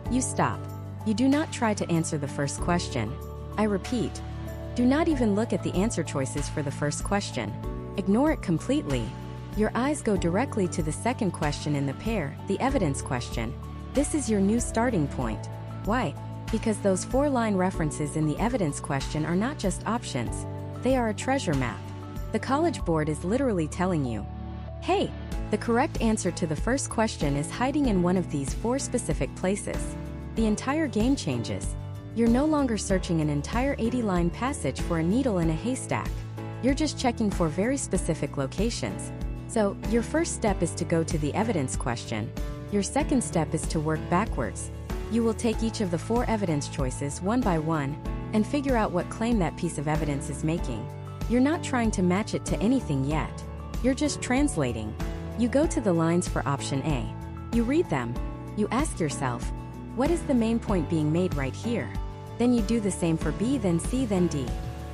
You stop. You do not try to answer the first question. I repeat, do not even look at the answer choices for the first question. Ignore it completely. Your eyes go directly to the second question in the pair, the evidence question. This is your new starting point. Why? Because those 4 line references in the evidence question are not just options. They are a treasure map. The College Board is literally telling you, hey, the correct answer to the first question is hiding in one of these 4 specific places. The entire game changes. You're no longer searching an entire 80-line passage for a needle in a haystack. You're just checking for very specific locations. So, your first step is to go to the evidence question. Your second step is to work backwards. You will take each of the 4 evidence choices one by one and figure out what claim that piece of evidence is making. You're not trying to match it to anything yet. You're just translating. You go to the lines for option A. You read them. You ask yourself, what is the main point being made right here? Then you do the same for B, then C, then D.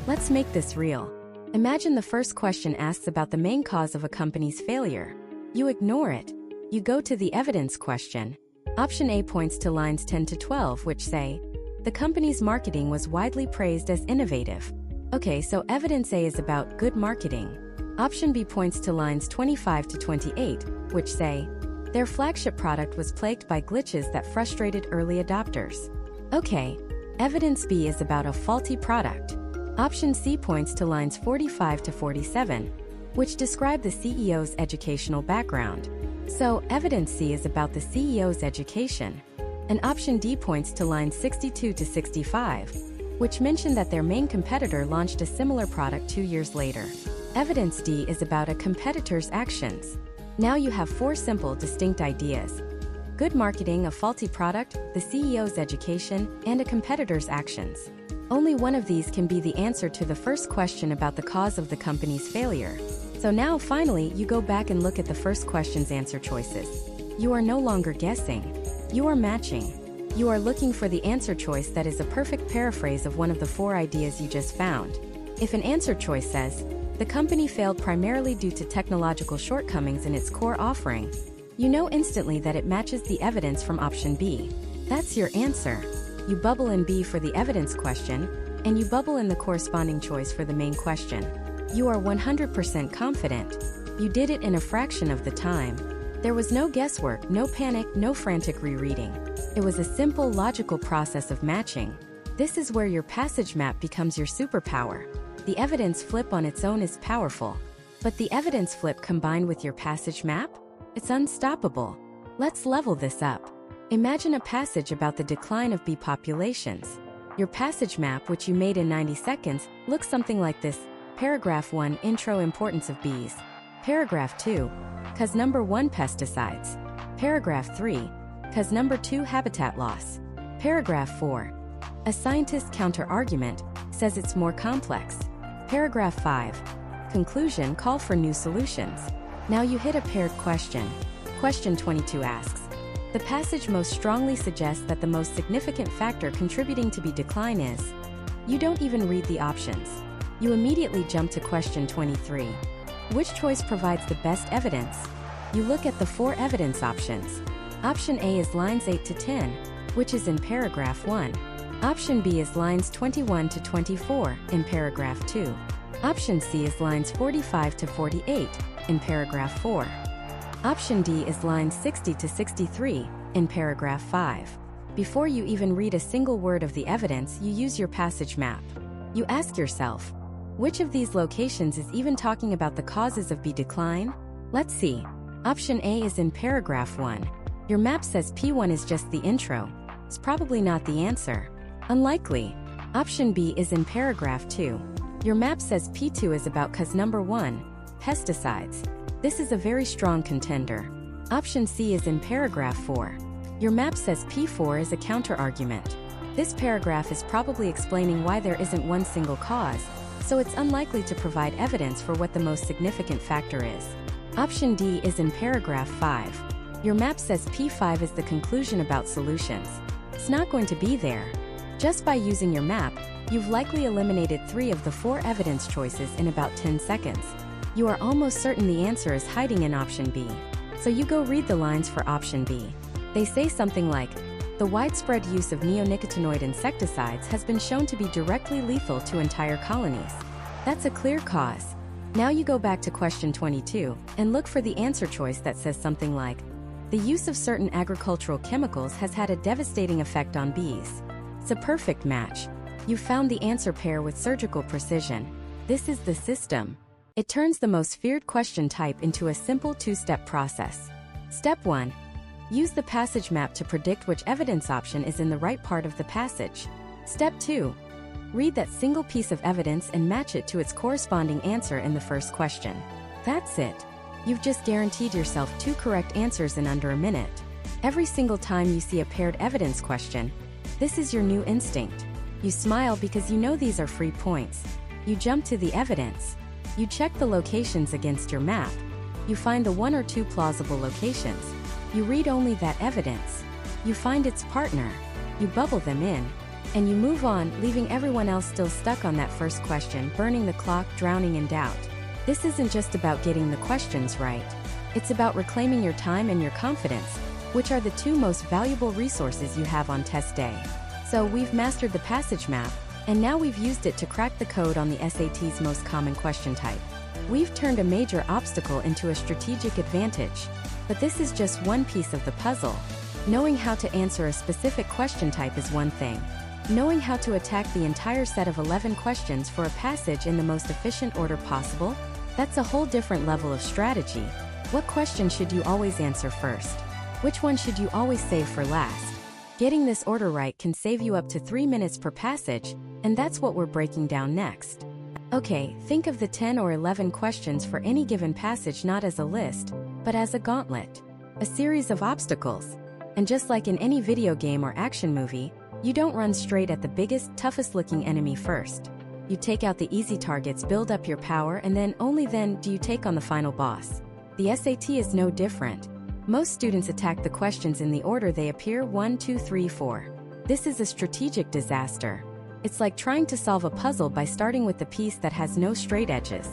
Let's make this real. Imagine the first question asks about the main cause of a company's failure. You ignore it. You go to the evidence question. Option A points to lines 10 to 12, which say, the company's marketing was widely praised as innovative. Okay, so evidence A is about good marketing. Option B points to lines 25 to 28, which say, Their flagship product was plagued by glitches that frustrated early adopters. Okay, evidence B is about a faulty product. Option C points to lines 45 to 47, which describe the CEO's educational background. So, evidence C is about the CEO's education. And option D points to lines 62 to 65, which mention that their main competitor launched a similar product 2 years later. Evidence D is about a competitor's actions. Now you have 4 simple, distinct ideas: good marketing, a faulty product, the CEO's education, and a competitor's actions. Only one of these can be the answer to the first question about the cause of the company's failure. So now, finally, you go back and look at the first question's answer choices. You are no longer guessing. You are matching. You are looking for the answer choice that is a perfect paraphrase of one of the 4 ideas you just found. If an answer choice says, the company failed primarily due to technological shortcomings in its core offering, you know instantly that it matches the evidence from option B. That's your answer. You bubble in B for the evidence question, and you bubble in the corresponding choice for the main question. You are 100% confident. You did it in a fraction of the time. There was no guesswork, no panic, no frantic rereading. It was a simple, logical process of matching. This is where your passage map becomes your superpower. The evidence flip on its own is powerful, but the evidence flip combined with your passage map? It's unstoppable. Let's level this up. Imagine a passage about the decline of bee populations. Your passage map, which you made in 90 seconds, looks something like this. Paragraph 1, Intro, Importance of Bees. Paragraph 2, Cause number 1, Pesticides. Paragraph 3, Cause number 2, Habitat Loss. Paragraph 4, A scientist counter-argument says it's more complex. Paragraph 5, Conclusion, Call for new solutions. Now you hit a paired question. Question 22 asks, the passage most strongly suggests that the most significant factor contributing to bee decline is. You don't even read the options. You immediately jump to question 23. Which choice provides the best evidence? You look at the 4 evidence options. Option A is lines 8 to 10, which is in paragraph 1. Option B is lines 21 to 24, in paragraph 2. Option C is lines 45 to 48, in paragraph 4. Option D is lines 60 to 63, in paragraph 5. Before you even read a single word of the evidence, you use your passage map. You ask yourself, which of these locations is even talking about the causes of bee decline? Let's see. Option A is in paragraph 1. Your map says P1 is just the intro. It's probably not the answer. Unlikely. Option B is in paragraph 2. Your map says P2 is about cause number 1, pesticides. This is a very strong contender. Option C is in paragraph 4. Your map says P4 is a counter-argument. This paragraph is probably explaining why there isn't one single cause, so it's unlikely to provide evidence for what the most significant factor is. Option D is in paragraph 5. Your map says P5 is the conclusion about solutions. It's not going to be there. Just by using your map, you've likely eliminated 3 of the 4 evidence choices in about 10 seconds. You are almost certain the answer is hiding in option B. So you go read the lines for option B. They say something like, the widespread use of neonicotinoid insecticides has been shown to be directly lethal to entire colonies. That's a clear cause. Now you go back to question 22 and look for the answer choice that says something like, the use of certain agricultural chemicals has had a devastating effect on bees. It's a perfect match. You found the answer pair with surgical precision. This is the system. It turns the most feared question type into a simple 2-step process. Step 1. Use the passage map to predict which evidence option is in the right part of the passage. Step 2. Read that single piece of evidence and match it to its corresponding answer in the first question. That's it. You've just guaranteed yourself 2 correct answers in under a minute. Every single time you see a paired evidence question, this is your new instinct. You smile because you know these are free points. You jump to the evidence. You check the locations against your map. You find the 1 or 2 plausible locations. You read only that evidence. You find its partner. You bubble them in. And you move on, leaving everyone else still stuck on that first question, burning the clock, drowning in doubt. This isn't just about getting the questions right. It's about reclaiming your time and your confidence, which are the 2 most valuable resources you have on test day. So we've mastered the passage map, and now we've used it to crack the code on the SAT's most common question type. We've turned a major obstacle into a strategic advantage. But this is just one piece of the puzzle. Knowing how to answer a specific question type is one thing. Knowing how to attack the entire set of 11 questions for a passage in the most efficient order possible? That's a whole different level of strategy. What question should you always answer first? Which one should you always save for last? Getting this order right can save you up to 3 minutes per passage, and that's what we're breaking down next. Okay, think of the 10 or 11 questions for any given passage not as a list, but as a gauntlet. A series of obstacles. And just like in any video game or action movie, you don't run straight at the biggest, toughest-looking enemy first. You take out the easy targets, build up your power, and then, only then, do you take on the final boss. The SAT is no different. Most students attack the questions in the order they appear: 1, 2, 3, 4. This is a strategic disaster. It's like trying to solve a puzzle by starting with the piece that has no straight edges.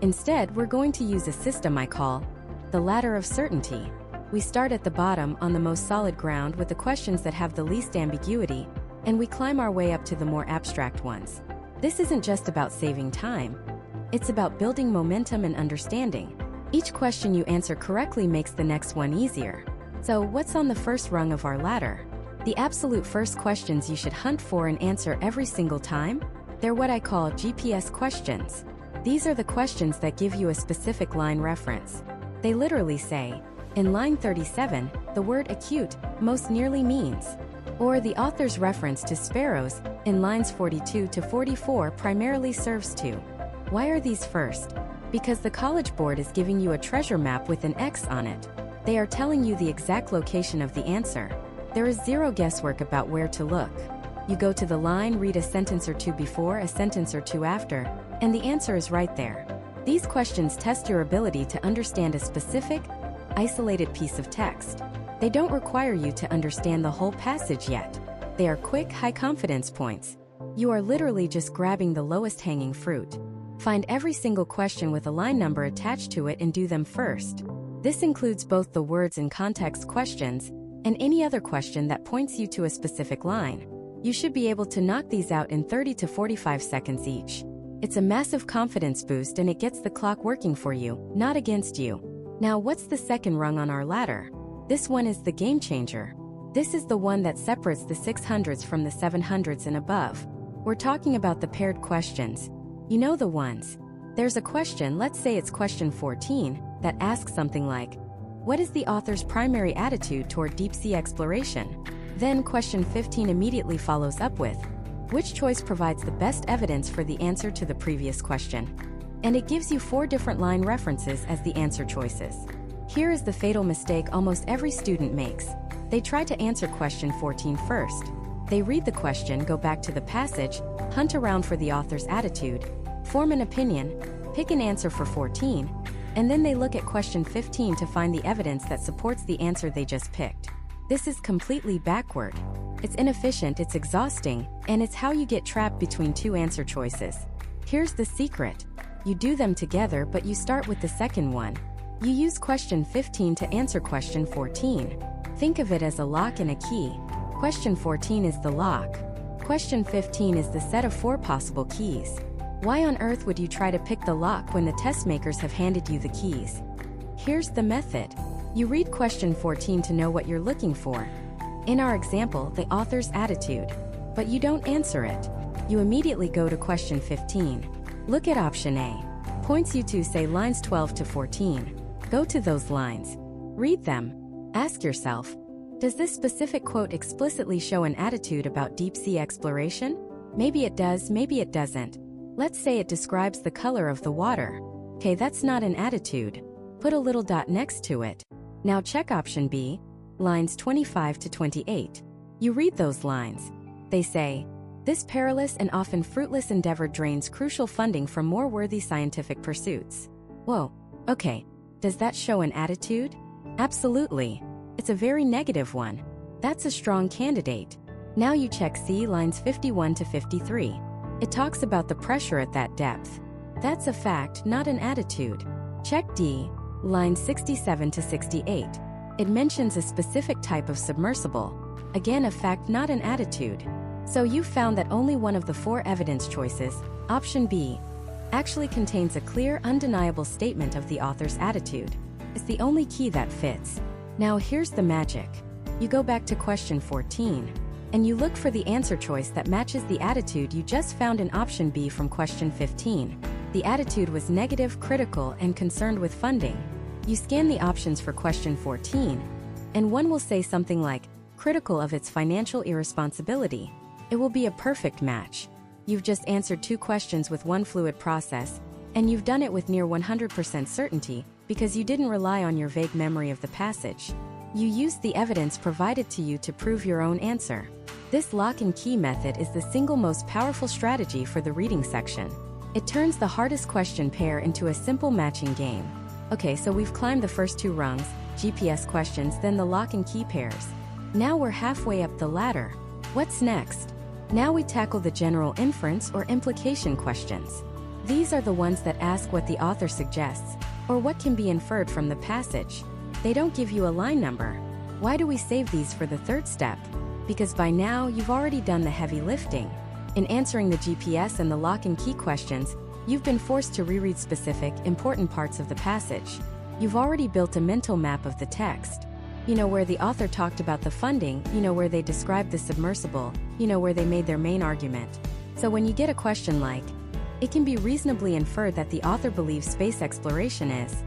Instead, we're going to use a system I call the ladder of certainty. We start at the bottom on the most solid ground with the questions that have the least ambiguity, and we climb our way up to the more abstract ones. This isn't just about saving time. It's about building momentum and understanding. Each question you answer correctly makes the next one easier. So, what's on the first rung of our ladder? The absolute first questions you should hunt for and answer every single time? They're what I call GPS questions. These are the questions that give you a specific line reference. They literally say, in line 37, the word acute most nearly means. Or the author's reference to sparrows, in lines 42 to 44, primarily serves to. Why are these first? Because the College Board is giving you a treasure map with an X on it. They are telling you the exact location of the answer. There is zero guesswork about where to look. You go to the line, read a sentence or two before, a sentence or two after, and the answer is right there. These questions test your ability to understand a specific, isolated piece of text. They don't require you to understand the whole passage yet. They are quick, high-confidence points. You are literally just grabbing the lowest hanging fruit. Find every single question with a line number attached to it and do them first. This includes both the words and context questions, and any other question that points you to a specific line. You should be able to knock these out in 30 to 45 seconds each. It's a massive confidence boost, and it gets the clock working for you, not against you. Now, what's the second rung on our ladder? This one is the game changer. This is the one that separates the 600s from the 700s and above. We're talking about the paired questions. You know the ones. There's a question, let's say it's question 14, that asks something like, what is the author's primary attitude toward deep-sea exploration? Then question 15 immediately follows up with, which choice provides the best evidence for the answer to the previous question? And it gives you 4 different line references as the answer choices. Here is the fatal mistake almost every student makes. They try to answer question 14 first. They read the question, go back to the passage, hunt around for the author's attitude, form an opinion, pick an answer for 14, and then they look at question 15 to find the evidence that supports the answer they just picked. This is completely backward. It's inefficient, it's exhausting, and it's how you get trapped between 2 answer choices. Here's the secret. You do them together, but you start with the second one. You use question 15 to answer question 14. Think of it as a lock and a key. Question 14 is the lock. Question 15 is the set of 4 possible keys. Why on earth would you try to pick the lock when the test makers have handed you the keys? Here's the method. You read question 14 to know what you're looking for. In our example, the author's attitude. But you don't answer it. You immediately go to question 15. Look at option A. Points you to, say, lines 12 to 14. Go to those lines. Read them. Ask yourself, does this specific quote explicitly show an attitude about deep-sea exploration? Maybe it does, maybe it doesn't. Let's say it describes the color of the water. Okay, that's not an attitude. Put a little dot next to it. Now check option B, lines 25 to 28. You read those lines. They say, this perilous and often fruitless endeavor drains crucial funding from more worthy scientific pursuits. Whoa, okay, does that show an attitude? Absolutely. It's a very negative one. That's a strong candidate. Now you check C, lines 51 to 53. It talks about the pressure at that depth. That's a fact, not an attitude. Check D, lines 67 to 68. It mentions a specific type of submersible. Again, a fact, not an attitude. So you've found that only one of the 4 evidence choices, option B, actually contains a clear, undeniable statement of the author's attitude. It's the only key that fits. Now here's the magic. You go back to question 14, and you look for the answer choice that matches the attitude you just found in option B from question 15. The attitude was negative, critical, and concerned with funding. You scan the options for question 14, and one will say something like, critical of its financial irresponsibility. It will be a perfect match. You've just answered 2 questions with one fluid process, and you've done it with near 100% certainty because you didn't rely on your vague memory of the passage. You used the evidence provided to you to prove your own answer. This lock and key method is the single most powerful strategy for the reading section. It turns the hardest question pair into a simple matching game. Okay, so we've climbed the first 2 rungs, GPS questions, then the lock and key pairs. Now we're halfway up the ladder. What's next? Now we tackle the general inference or implication questions. These are the ones that ask what the author suggests, or what can be inferred from the passage. They don't give you a line number. Why do we save these for the third step? Because by now you've already done the heavy lifting. In answering the GPS and the lock and key questions, you've been forced to reread specific, important parts of the passage. You've already built a mental map of the text. You know where the author talked about the funding, you know where they described the submersible, you know where they made their main argument. So when you get a question like, it can be reasonably inferred that the author believes space exploration is,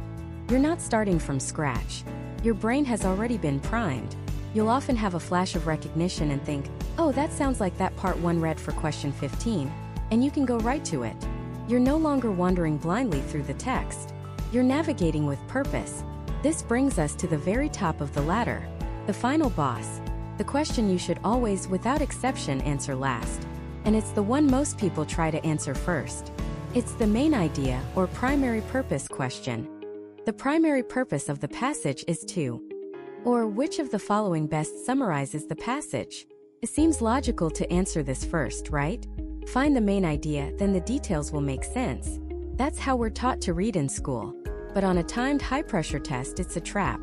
you're not starting from scratch. Your brain has already been primed. You'll often have a flash of recognition and think, oh, that sounds like that part 1 read for question 15, and you can go right to it. You're no longer wandering blindly through the text. You're navigating with purpose. This brings us to the very top of the ladder, the final boss, the question you should always, without exception, answer last. And it's the one most people try to answer first. It's the main idea or primary purpose question. The primary purpose of the passage is to, or which of the following best summarizes the passage? It seems logical to answer this first, right? Find the main idea, then the details will make sense. That's how we're taught to read in school. But on a timed high-pressure test, it's a trap.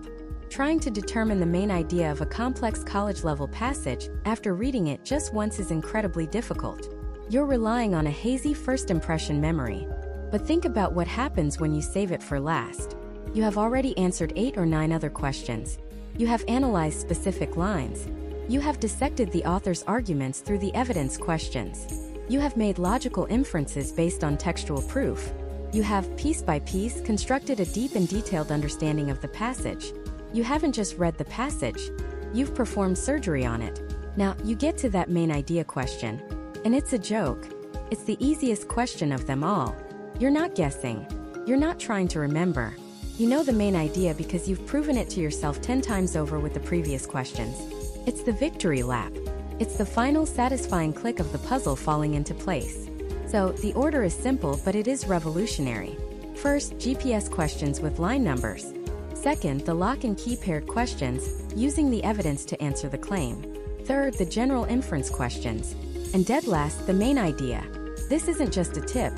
Trying to determine the main idea of a complex college-level passage after reading it just once is incredibly difficult. You're relying on a hazy first-impression memory. But think about what happens when you save it for last. You have already answered 8 or 9 other questions. You have analyzed specific lines. You have dissected the author's arguments through the evidence questions. You have made logical inferences based on textual proof. You have, piece by piece, constructed a deep and detailed understanding of the passage. You haven't just read the passage, you've performed surgery on it. Now, you get to that main idea question, and it's a joke. It's the easiest question of them all. You're not guessing. You're not trying to remember. You know the main idea because you've proven it to yourself 10 times over with the previous questions. It's the victory lap. It's the final satisfying click of the puzzle falling into place. So, the order is simple, but it is revolutionary. First, GPS questions with line numbers. Second, the lock and key paired questions, using the evidence to answer the claim. Third, the general inference questions. And dead last, the main idea. This isn't just a tip.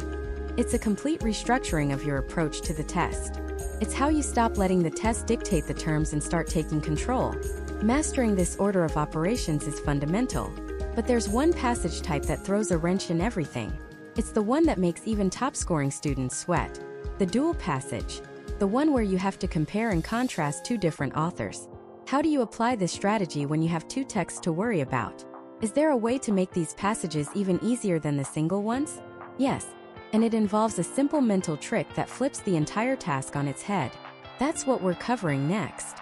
It's a complete restructuring of your approach to the test. It's how you stop letting the test dictate the terms and start taking control. Mastering this order of operations is fundamental. But there's one passage type that throws a wrench in everything. It's the one that makes even top-scoring students sweat. The dual passage. The one where you have to compare and contrast 2 different authors. How do you apply this strategy when you have 2 texts to worry about? Is there a way to make these passages even easier than the single ones? Yes. And it involves a simple mental trick that flips the entire task on its head. That's what we're covering next.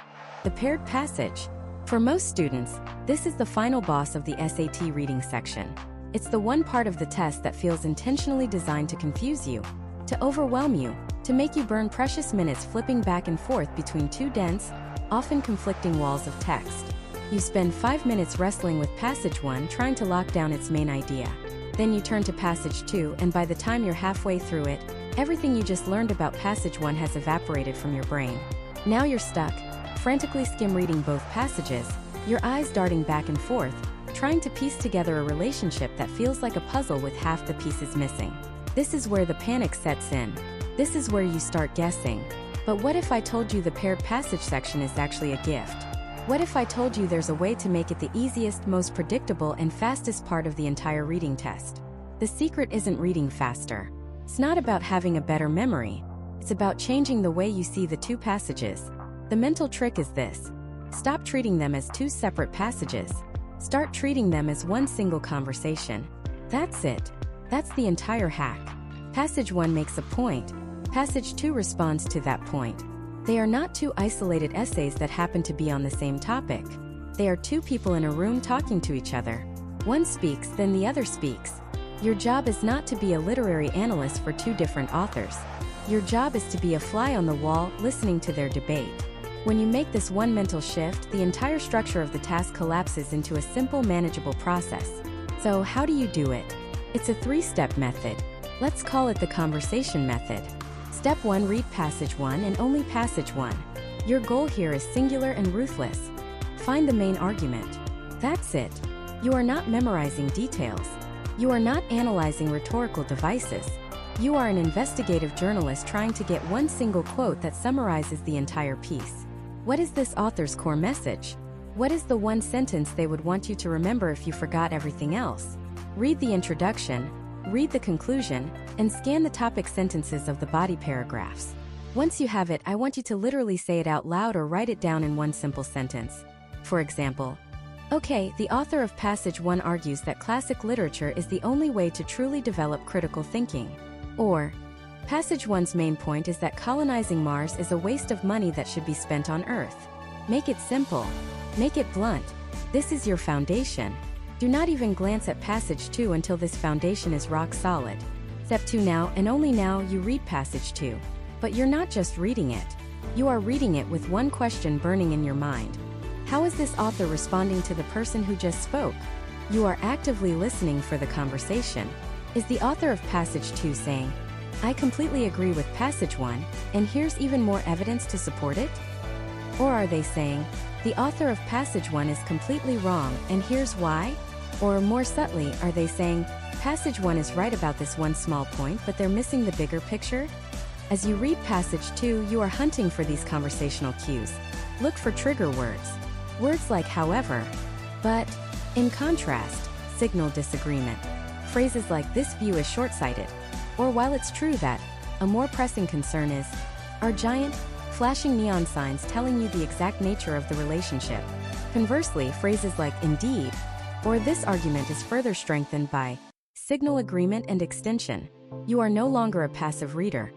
The paired passage. For most students, this is the final boss of the SAT reading section. It's the one part of the test that feels intentionally designed to confuse you, to overwhelm you, to make you burn precious minutes flipping back and forth between 2 dense, often conflicting walls of text. You spend 5 minutes wrestling with passage 1 trying to lock down its main idea. Then you turn to passage 2, and by the time you're halfway through it, everything you just learned about passage 1 has evaporated from your brain. Now you're stuck, frantically skim reading both passages, your eyes darting back and forth, trying to piece together a relationship that feels like a puzzle with half the pieces missing. This is where the panic sets in. This is where you start guessing. But what if I told you the paired passage section is actually a gift? What if I told you there's a way to make it the easiest, most predictable, and fastest part of the entire reading test? The secret isn't reading faster. It's not about having a better memory. It's about changing the way you see the 2 passages. The mental trick is this. Stop treating them as two separate passages. Start treating them as one single conversation. That's it. That's the entire hack. Passage 1 makes a point. Passage 2 responds to that point. They are not two isolated essays that happen to be on the same topic. They are two people in a room talking to each other. One speaks, then the other speaks. Your job is not to be a literary analyst for two different authors. Your job is to be a fly on the wall, listening to their debate. When you make this one mental shift, the entire structure of the task collapses into a simple, manageable process. So, how do you do it? It's a 3-step method. Let's call it the conversation method. Step 1: read passage 1 and only passage 1. Your goal here is singular and ruthless. Find the main argument. That's it. You are not memorizing details. You are not analyzing rhetorical devices. You are an investigative journalist trying to get one single quote that summarizes the entire piece. What is this author's core message? What is the one sentence they would want you to remember if you forgot everything else? Read the introduction, read the conclusion, and scan the topic sentences of the body paragraphs. Once you have it, I want you to literally say it out loud or write it down in one simple sentence. For example, okay, the author of passage 1 argues that classic literature is the only way to truly develop critical thinking. Or, passage 1's main point is that colonizing Mars is a waste of money that should be spent on Earth. Make it simple. Make it blunt. This is your foundation. Do not even glance at passage 2 until this foundation is rock solid. Step 2: now and only now you read passage 2. But you're not just reading it. You are reading it with one question burning in your mind. How is this author responding to the person who just spoke? You are actively listening for the conversation. Is the author of passage 2 saying, I completely agree with passage 1, and here's even more evidence to support it? Or are they saying, the author of passage 1 is completely wrong, and here's why? Or more subtly, are they saying, passage 1 is right about this one small point, but they're missing the bigger picture? As you read passage 2, you are hunting for these conversational cues. Look for trigger words. Words like however, but, in contrast, signal disagreement. Phrases like this view is short-sighted, or while it's true that, a more pressing concern is, are giant, flashing neon signs telling you the exact nature of the relationship. Conversely, phrases like indeed, or this argument is further strengthened by, signal agreement and extension. You are no longer a passive reader.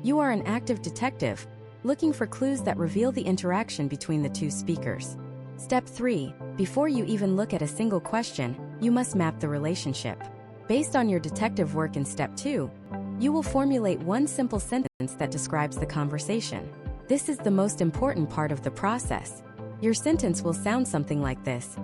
You are an active detective, looking for clues that reveal the interaction between the two speakers. Step 3. Before you even look at a single question, you must map the relationship. Based on your detective work in Step 2, you will formulate one simple sentence that describes the conversation. This is the most important part of the process. Your sentence will sound something like this.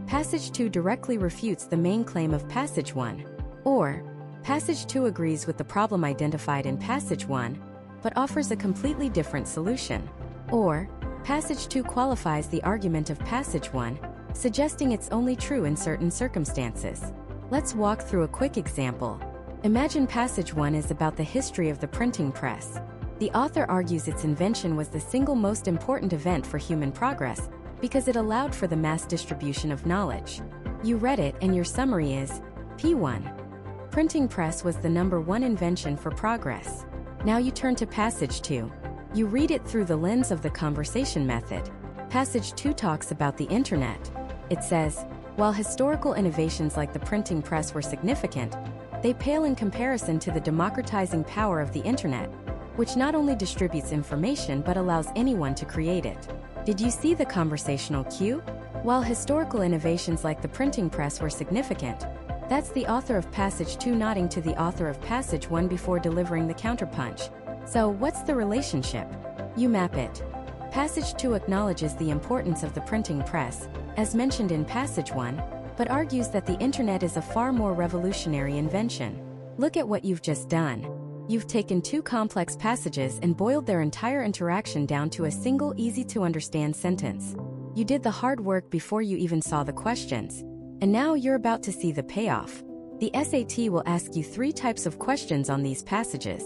Passage 2 directly refutes the main claim of Passage 1. Or, Passage 2 agrees with the problem identified in Passage 1, but offers a completely different solution. Or, Passage 2 qualifies the argument of Passage 1, suggesting it's only true in certain circumstances. Let's walk through a quick example. Imagine Passage 1 is about the history of the printing press. The author argues its invention was the single most important event for human progress because it allowed for the mass distribution of knowledge. You read it and your summary is, P1. Printing press was the #1 invention for progress. Now you turn to Passage 2. You read it through the lens of the conversation method. Passage 2 talks about the internet. It says, while historical innovations like the printing press were significant, they pale in comparison to the democratizing power of the internet, which not only distributes information but allows anyone to create it. Did you see the conversational cue? While historical innovations like the printing press were significant, that's the author of Passage 2 nodding to the author of Passage 1 before delivering the counterpunch. So, what's the relationship? You map it. Passage 2 acknowledges the importance of the printing press, as mentioned in Passage 1, but argues that the internet is a far more revolutionary invention. Look at what you've just done. You've taken two complex passages and boiled their entire interaction down to a single easy-to-understand sentence. You did the hard work before you even saw the questions. And now you're about to see the payoff. The SAT will ask you 3 types of questions on these passages.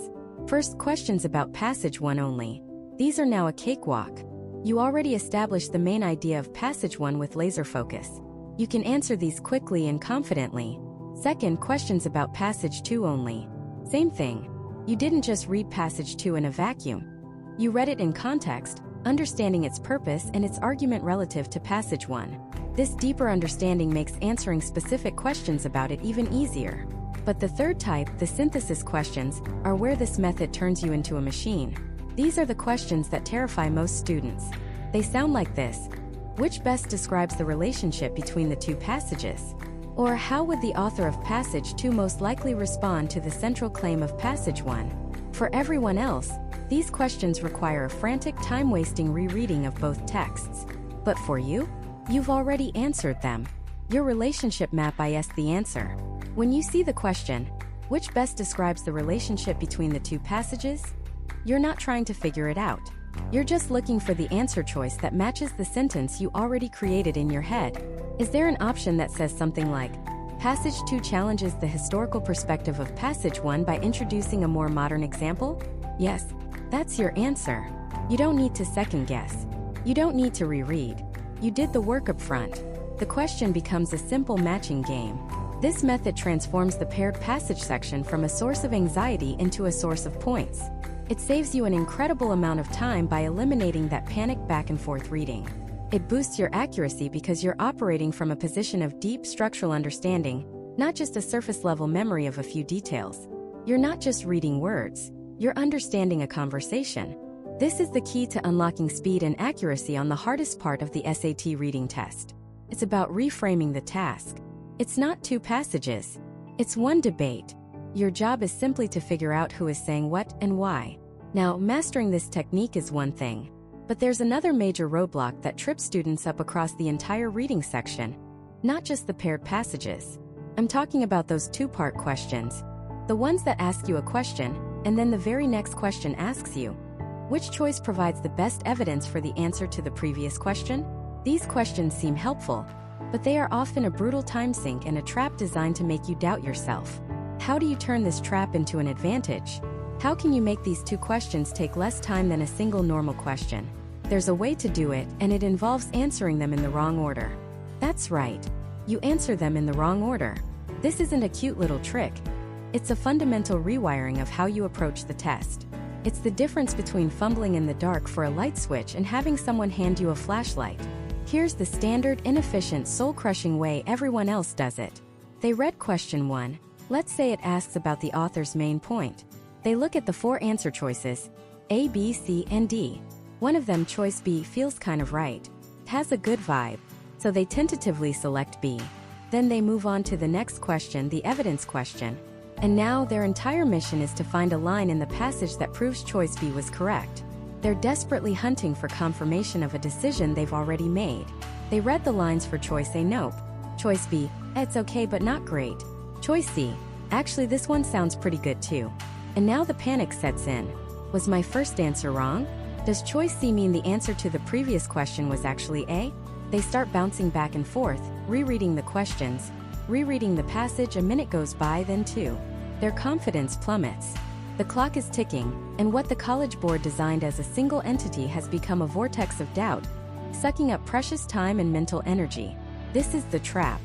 First, questions about Passage 1 only. These are now a cakewalk. You already established the main idea of Passage 1 with laser focus. You can answer these quickly and confidently. Second, questions about Passage 2 only. Same thing. You didn't just read Passage 2 in a vacuum. You read it in context, understanding its purpose and its argument relative to passage 1. This deeper understanding makes answering specific questions about it even easier. But the third type, the synthesis questions, are where this method turns you into a machine. These are the questions that terrify most students. They sound like this. Which best describes the relationship between the two passages? Or how would the author of passage 2 most likely respond to the central claim of passage 1? For everyone else, these questions require a frantic, time-wasting rereading of both texts. But for you, you've already answered them. Your relationship map is the answer. When you see the question, which best describes the relationship between the two passages? You're not trying to figure it out. You're just looking for the answer choice that matches the sentence you already created in your head. Is there an option that says something like, Passage 2 challenges the historical perspective of Passage 1 by introducing a more modern example? Yes, that's your answer. You don't need to second guess. You don't need to reread. You did the work up front. The question becomes a simple matching game. This method transforms the paired passage section from a source of anxiety into a source of points. It saves you an incredible amount of time by eliminating that panic back-and-forth reading. It boosts your accuracy because you're operating from a position of deep structural understanding, not just a surface-level memory of a few details. You're not just reading words, you're understanding a conversation. This is the key to unlocking speed and accuracy on the hardest part of the SAT reading test. It's about reframing the task. It's not 2 passages. It's 1 debate. Your job is simply to figure out who is saying what and why. Now, mastering this technique is one thing, but there's another major roadblock that trips students up across the entire reading section, not just the paired passages. I'm talking about those 2-part questions, the ones that ask you a question, and then the very next question asks you, which choice provides the best evidence for the answer to the previous question? These questions seem helpful, but they are often a brutal time sink and a trap designed to make you doubt yourself. How do you turn this trap into an advantage? How can you make these 2 questions take less time than a single normal question? There's a way to do it, and it involves answering them in the wrong order. That's right. You answer them in the wrong order. This isn't a cute little trick. It's a fundamental rewiring of how you approach the test. It's the difference between fumbling in the dark for a light switch and having someone hand you a flashlight. Here's the standard, inefficient, soul-crushing way everyone else does it. They read question 1. Let's say it asks about the author's main point. They look at the 4 answer choices, A, B, C, and D. One of them, choice B, feels kind of right. It has a good vibe, so they tentatively select B. Then they move on to the next question, the evidence question. And now their entire mission is to find a line in the passage that proves choice B was correct. They're desperately hunting for confirmation of a decision they've already made. They read the lines for choice A, nope. Choice B, it's okay but not great. Choice C, actually this one sounds pretty good too. And now the panic sets in. Was my first answer wrong? Does choice C mean the answer to the previous question was actually A? They start bouncing back and forth, rereading the questions, rereading the passage. A minute goes by, then 2. Their confidence plummets. The clock is ticking, and what the College Board designed as a single entity has become a vortex of doubt, sucking up precious time and mental energy. This is the trap.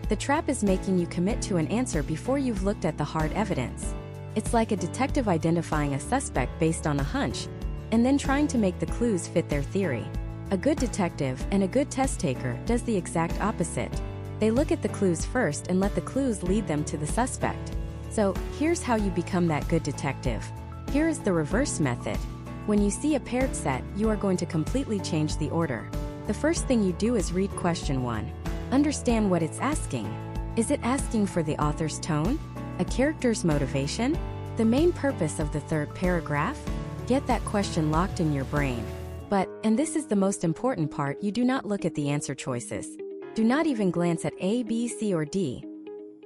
The trap is making you commit to an answer before you've looked at the hard evidence. It's like a detective identifying a suspect based on a hunch, and then trying to make the clues fit their theory. A good detective and a good test taker does the exact opposite. They look at the clues first and let the clues lead them to the suspect. So, here's how you become that good detective. Here is the reverse method. When you see a paired set, you are going to completely change the order. The first thing you do is read question 1. Understand what it's asking. Is it asking for the author's tone? A character's motivation? The main purpose of the 3rd paragraph? Get that question locked in your brain. But, and this is the most important part, you do not look at the answer choices. Do not even glance at A, B, C, or D.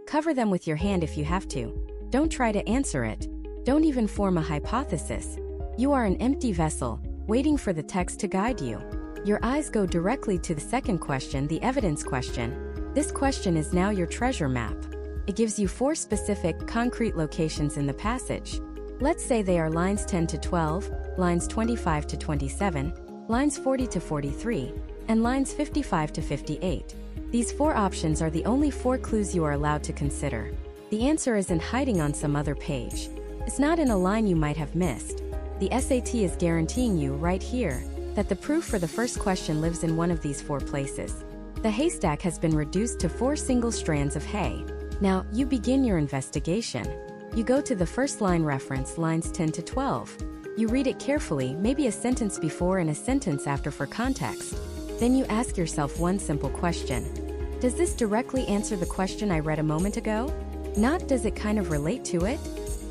Cover them with your hand if you have to. Don't try to answer it. Don't even form a hypothesis. You are an empty vessel, waiting for the text to guide you. Your eyes go directly to the second question, the evidence question. This question is now your treasure map. It gives you 4 specific, concrete locations in the passage. Let's say they are lines 10 to 12, lines 25 to 27, lines 40 to 43, and lines 55 to 58. These 4 options are the only 4 clues you are allowed to consider. The answer isn't hiding on some other page. It's not in a line you might have missed. The SAT is guaranteeing you right here, that the proof for the first question lives in one of these 4 places. The haystack has been reduced to 4 single strands of hay. Now, you begin your investigation. You go to the first line reference, lines 10 to 12. You read it carefully, maybe a sentence before and a sentence after for context. Then you ask yourself one simple question. Does this directly answer the question I read a moment ago? Not does it kind of relate to it?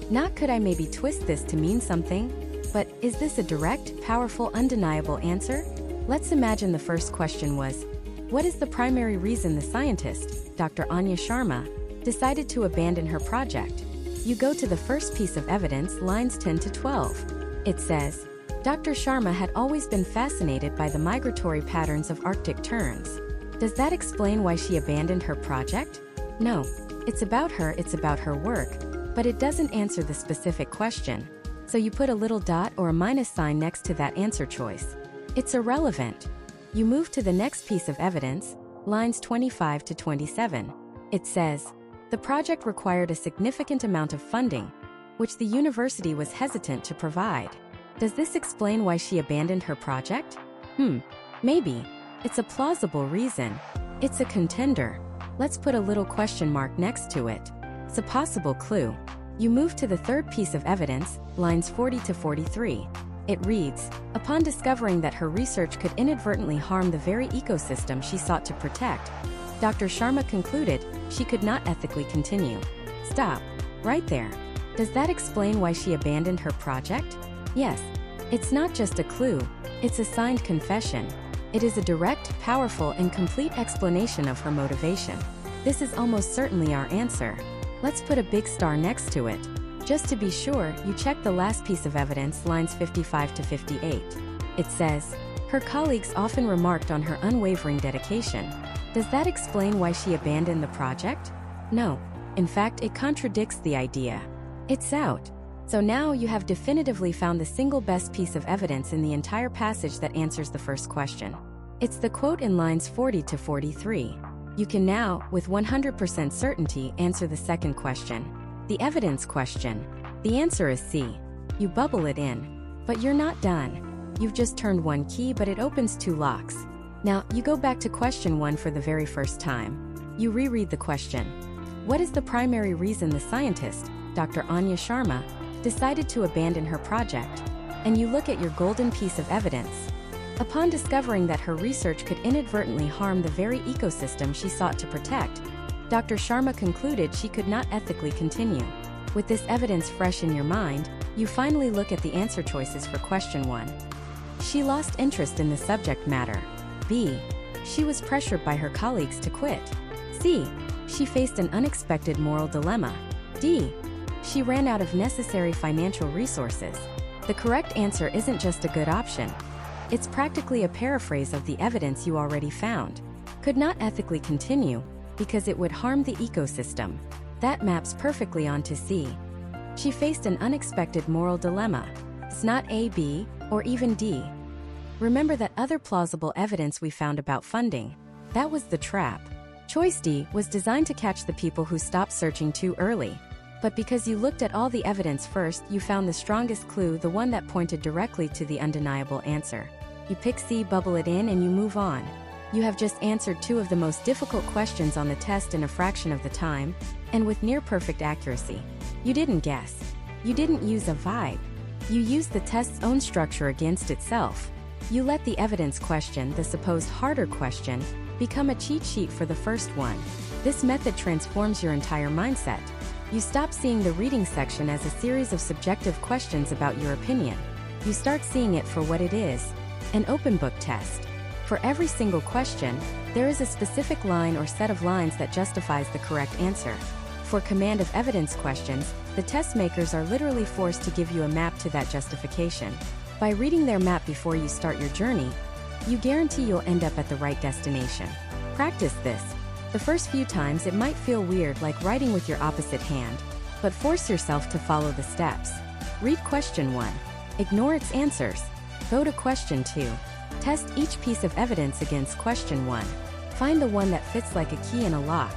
Not could I maybe twist this to mean something? But is this a direct, powerful, undeniable answer? Let's imagine the first question was, what is the primary reason the scientist, Dr. Anya Sharma, decided to abandon her project? You go to the first piece of evidence, lines 10 to 12. It says, Dr. Sharma had always been fascinated by the migratory patterns of Arctic terns. Does that explain why she abandoned her project? No. It's about her work, but it doesn't answer the specific question. So you put a little dot or a minus sign next to that answer choice. It's irrelevant. You move to the next piece of evidence, lines 25 to 27. It says, the project required a significant amount of funding, which the university was hesitant to provide. Does this explain why she abandoned her project? Maybe. It's a plausible reason. It's a contender. Let's put a little question mark next to it. It's a possible clue. You move to the third piece of evidence, lines 40 to 43. It reads, upon discovering that her research could inadvertently harm the very ecosystem she sought to protect, Dr. Sharma concluded she could not ethically continue. Stop. Right there. Does that explain why she abandoned her project? Yes. It's not just a clue, it's a signed confession. It is a direct, powerful, and complete explanation of her motivation. This is almost certainly our answer. Let's put a big star next to it. Just to be sure, you check the last piece of evidence, lines 55 to 58. It says, her colleagues often remarked on her unwavering dedication. Does that explain why she abandoned the project? No. In fact, it contradicts the idea. It's out. So now you have definitively found the single best piece of evidence in the entire passage that answers the first question. It's the quote in lines 40 to 43. You can now, with 100% certainty, answer the second question. The evidence question. The answer is C. You bubble it in. But you're not done. You've just turned one key, but it opens 2 locks. Now, you go back to question 1 for the very first time. You reread the question. What is the primary reason the scientist, Dr. Anya Sharma, decided to abandon her project? And you look at your golden piece of evidence. Upon discovering that her research could inadvertently harm the very ecosystem she sought to protect, Dr. Sharma concluded she could not ethically continue. With this evidence fresh in your mind, you finally look at the answer choices for question 1. She lost interest in the subject matter. B. She was pressured by her colleagues to quit. C. She faced an unexpected moral dilemma. D. She ran out of necessary financial resources. The correct answer isn't just a good option. It's practically a paraphrase of the evidence you already found. Could not ethically continue, because it would harm the ecosystem. That maps perfectly onto C. She faced an unexpected moral dilemma. It's not A, B, or even D. Remember that other plausible evidence we found about funding? That was the trap. Choice D was designed to catch the people who stopped searching too early. But because you looked at all the evidence first, you found the strongest clue, the one that pointed directly to the undeniable answer. You pick C, bubble it in, and you move on. You have just answered 2 of the most difficult questions on the test in a fraction of the time, and with near-perfect accuracy. You didn't guess. You didn't use a vibe. You used the test's own structure against itself. You let the evidence question, the supposed harder question, become a cheat sheet for the first one. This method transforms your entire mindset. You stop seeing the reading section as a series of subjective questions about your opinion. You start seeing it for what it is, an open book test. For every single question, there is a specific line or set of lines that justifies the correct answer. For command of evidence questions, the test makers are literally forced to give you a map to that justification. By reading their map before you start your journey, you guarantee you'll end up at the right destination. Practice this. The first few times it might feel weird, like writing with your opposite hand, but force yourself to follow the steps. Read question 1. Ignore its answers. Go to question 2. Test each piece of evidence against question 1. Find the one that fits like a key in a lock.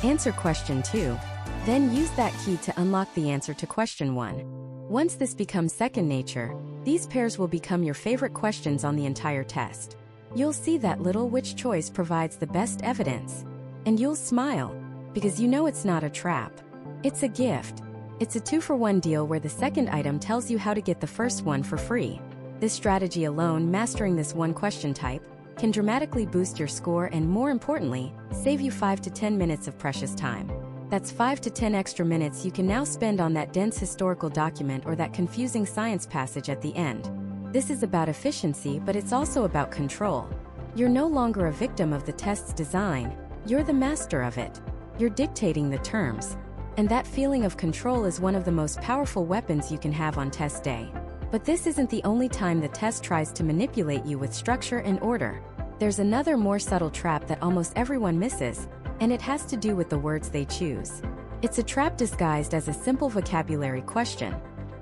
Answer question 2. Then use that key to unlock the answer to question 1. Once this becomes second nature, these pairs will become your favorite questions on the entire test. You'll see that little which choice provides the best evidence. And you'll smile, because you know it's not a trap. It's a gift. It's a 2-for-1 deal where the second item tells you how to get the first one for free. This strategy alone, mastering this one question type, can dramatically boost your score and, more importantly, save you 5 to 10 minutes of precious time. That's 5 to 10 extra minutes you can now spend on that dense historical document or that confusing science passage at the end. This is about efficiency, but it's also about control. You're no longer a victim of the test's design, you're the master of it. You're dictating the terms. And that feeling of control is one of the most powerful weapons you can have on test day. But this isn't the only time the test tries to manipulate you with structure and order. There's another more subtle trap that almost everyone misses, and it has to do with the words they choose. It's a trap disguised as a simple vocabulary question.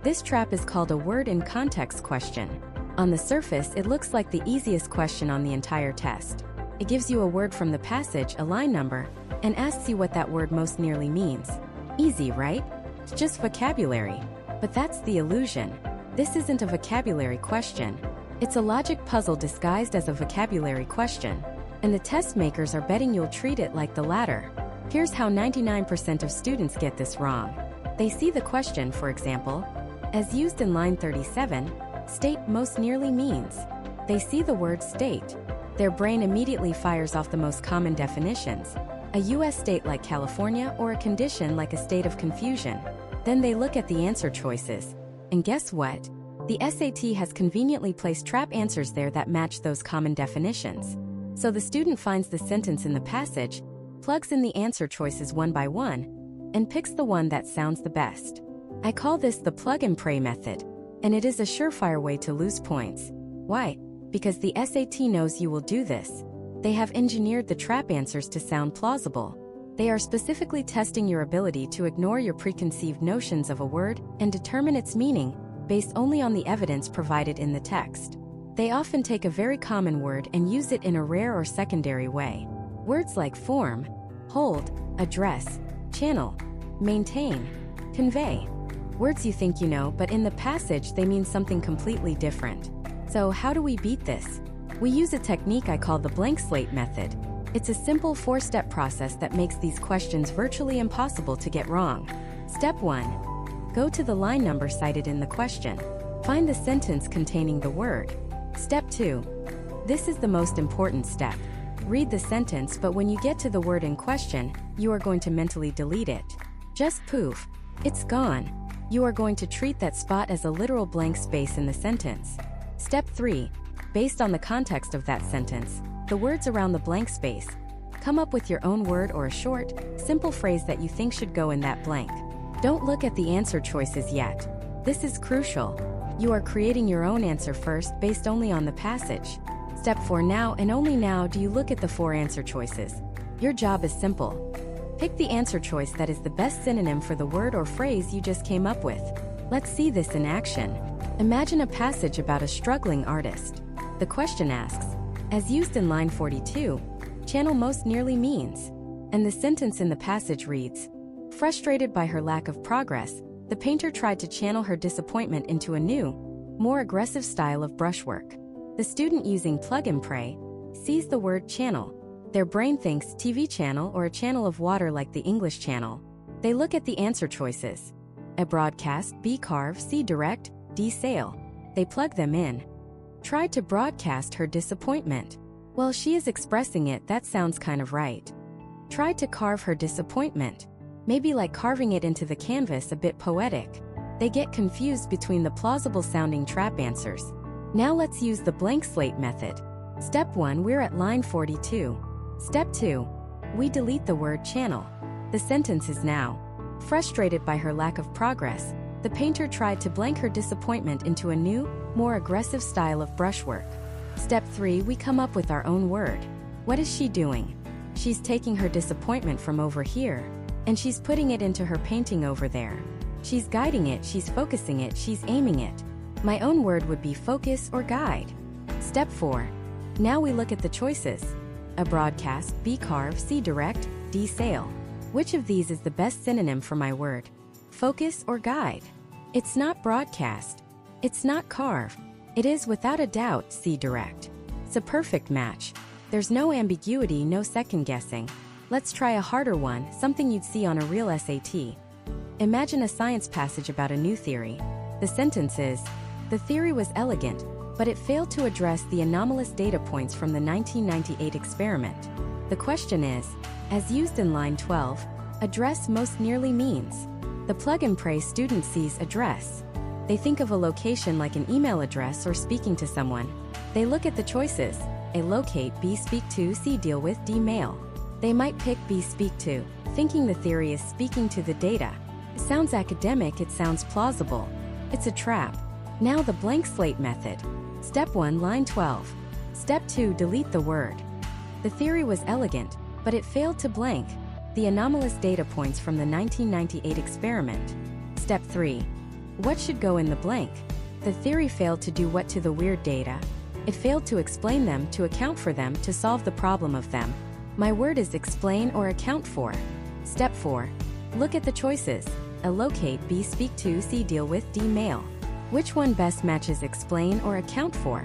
This trap is called a word in context question. On the surface, it looks like the easiest question on the entire test. It gives you a word from the passage, a line number, and asks you what that word most nearly means. Easy, right? It's just vocabulary. But that's the illusion. This isn't a vocabulary question. It's a logic puzzle disguised as a vocabulary question. And the test makers are betting you'll treat it like the latter. Here's how 99% of students get this wrong. They see the question, for example, as used in line 37, state most nearly means. They see the word state. Their brain immediately fires off the most common definitions, a U.S. state like California or a condition like a state of confusion. Then they look at the answer choices. And guess what? The SAT has conveniently placed trap answers there that match those common definitions. So the student finds the sentence in the passage, plugs in the answer choices one by one, and picks the one that sounds the best. I call this the plug and pray method, and it is a surefire way to lose points. Why? Because the SAT knows you will do this. They have engineered the trap answers to sound plausible. They are specifically testing your ability to ignore your preconceived notions of a word and determine its meaning based only on the evidence provided in the text. They often take a very common word and use it in a rare or secondary way. Words like form, hold, address, channel, maintain, convey. Words you think you know, but in the passage they mean something completely different. So how do we beat this? We use a technique I call the blank slate method. It's a simple 4-step process that makes these questions virtually impossible to get wrong. Step 1. Go to the line number cited in the question. Find the sentence containing the word. Step 2. This is the most important step. Read the sentence, but when you get to the word in question, you are going to mentally delete it. Just poof. It's gone. You are going to treat that spot as a literal blank space in the sentence. Step 3. Based on the context of that sentence, the words around the blank space, come up with your own word or a short, simple phrase that you think should go in that blank. Don't look at the answer choices yet. This is crucial. You are creating your own answer first based only on the passage. Step 4. Now and only now do you look at the 4 answer choices. Your job is simple. Pick the answer choice that is the best synonym for the word or phrase you just came up with. Let's see this in action. Imagine a passage about a struggling artist. The question asks, as used in line 42, channel most nearly means. And the sentence in the passage reads, frustrated by her lack of progress, the painter tried to channel her disappointment into a new, more aggressive style of brushwork. The student using plug and pray sees the word channel. Their brain thinks TV channel or a channel of water like the English Channel. They look at the answer choices. A broadcast, B carve, C direct, D sail. They plug them in. Tried to broadcast her disappointment. Well, she is expressing it, that sounds kind of right. Tried to carve her disappointment. Maybe like carving it into the canvas, a bit poetic. They get confused between the plausible sounding trap answers. Now let's use the blank slate method. Step 1. We're at line 42. Step 2. We delete the word channel. The sentence is now, frustrated by her lack of progress, the painter tried to blank her disappointment into a new, more aggressive style of brushwork. Step 3. We come up with our own word. What is she doing? She's taking her disappointment from over here, and she's putting it into her painting over there. She's guiding it, she's focusing it, she's aiming it. My own word would be focus or guide. Step 4. Now we look at the choices. A broadcast, B carve, C direct, D sail. Which of these is the best synonym for my word? Focus or guide? It's not broadcast. It's not carve. It is without a doubt C direct. It's a perfect match. There's no ambiguity, no second guessing. Let's try a harder one, something you'd see on a real SAT. Imagine a science passage about a new theory. The sentence is, the theory was elegant, but it failed to address the anomalous data points from the 1998 experiment. The question is, as used in line 12, address most nearly means. The plug-and-pray student sees address. They think of a location like an email address or speaking to someone. They look at the choices. A locate, B speak to, C deal with, D mail. They might pick B speak to, thinking the theory is speaking to the data. It sounds academic, it sounds plausible. It's a trap. Now the blank slate method. Step 1, line 12. Step 2, delete the word. The theory was elegant, but it failed to blank the anomalous data points from the 1998 experiment. Step 3. What should go in the blank? The theory failed to do what to the weird data? It failed to explain them, to account for them, to solve the problem of them. My word is explain or account for. Step 4. Look at the choices. A locate, B speak to, C deal with, D mail. Which one best matches explain or account for?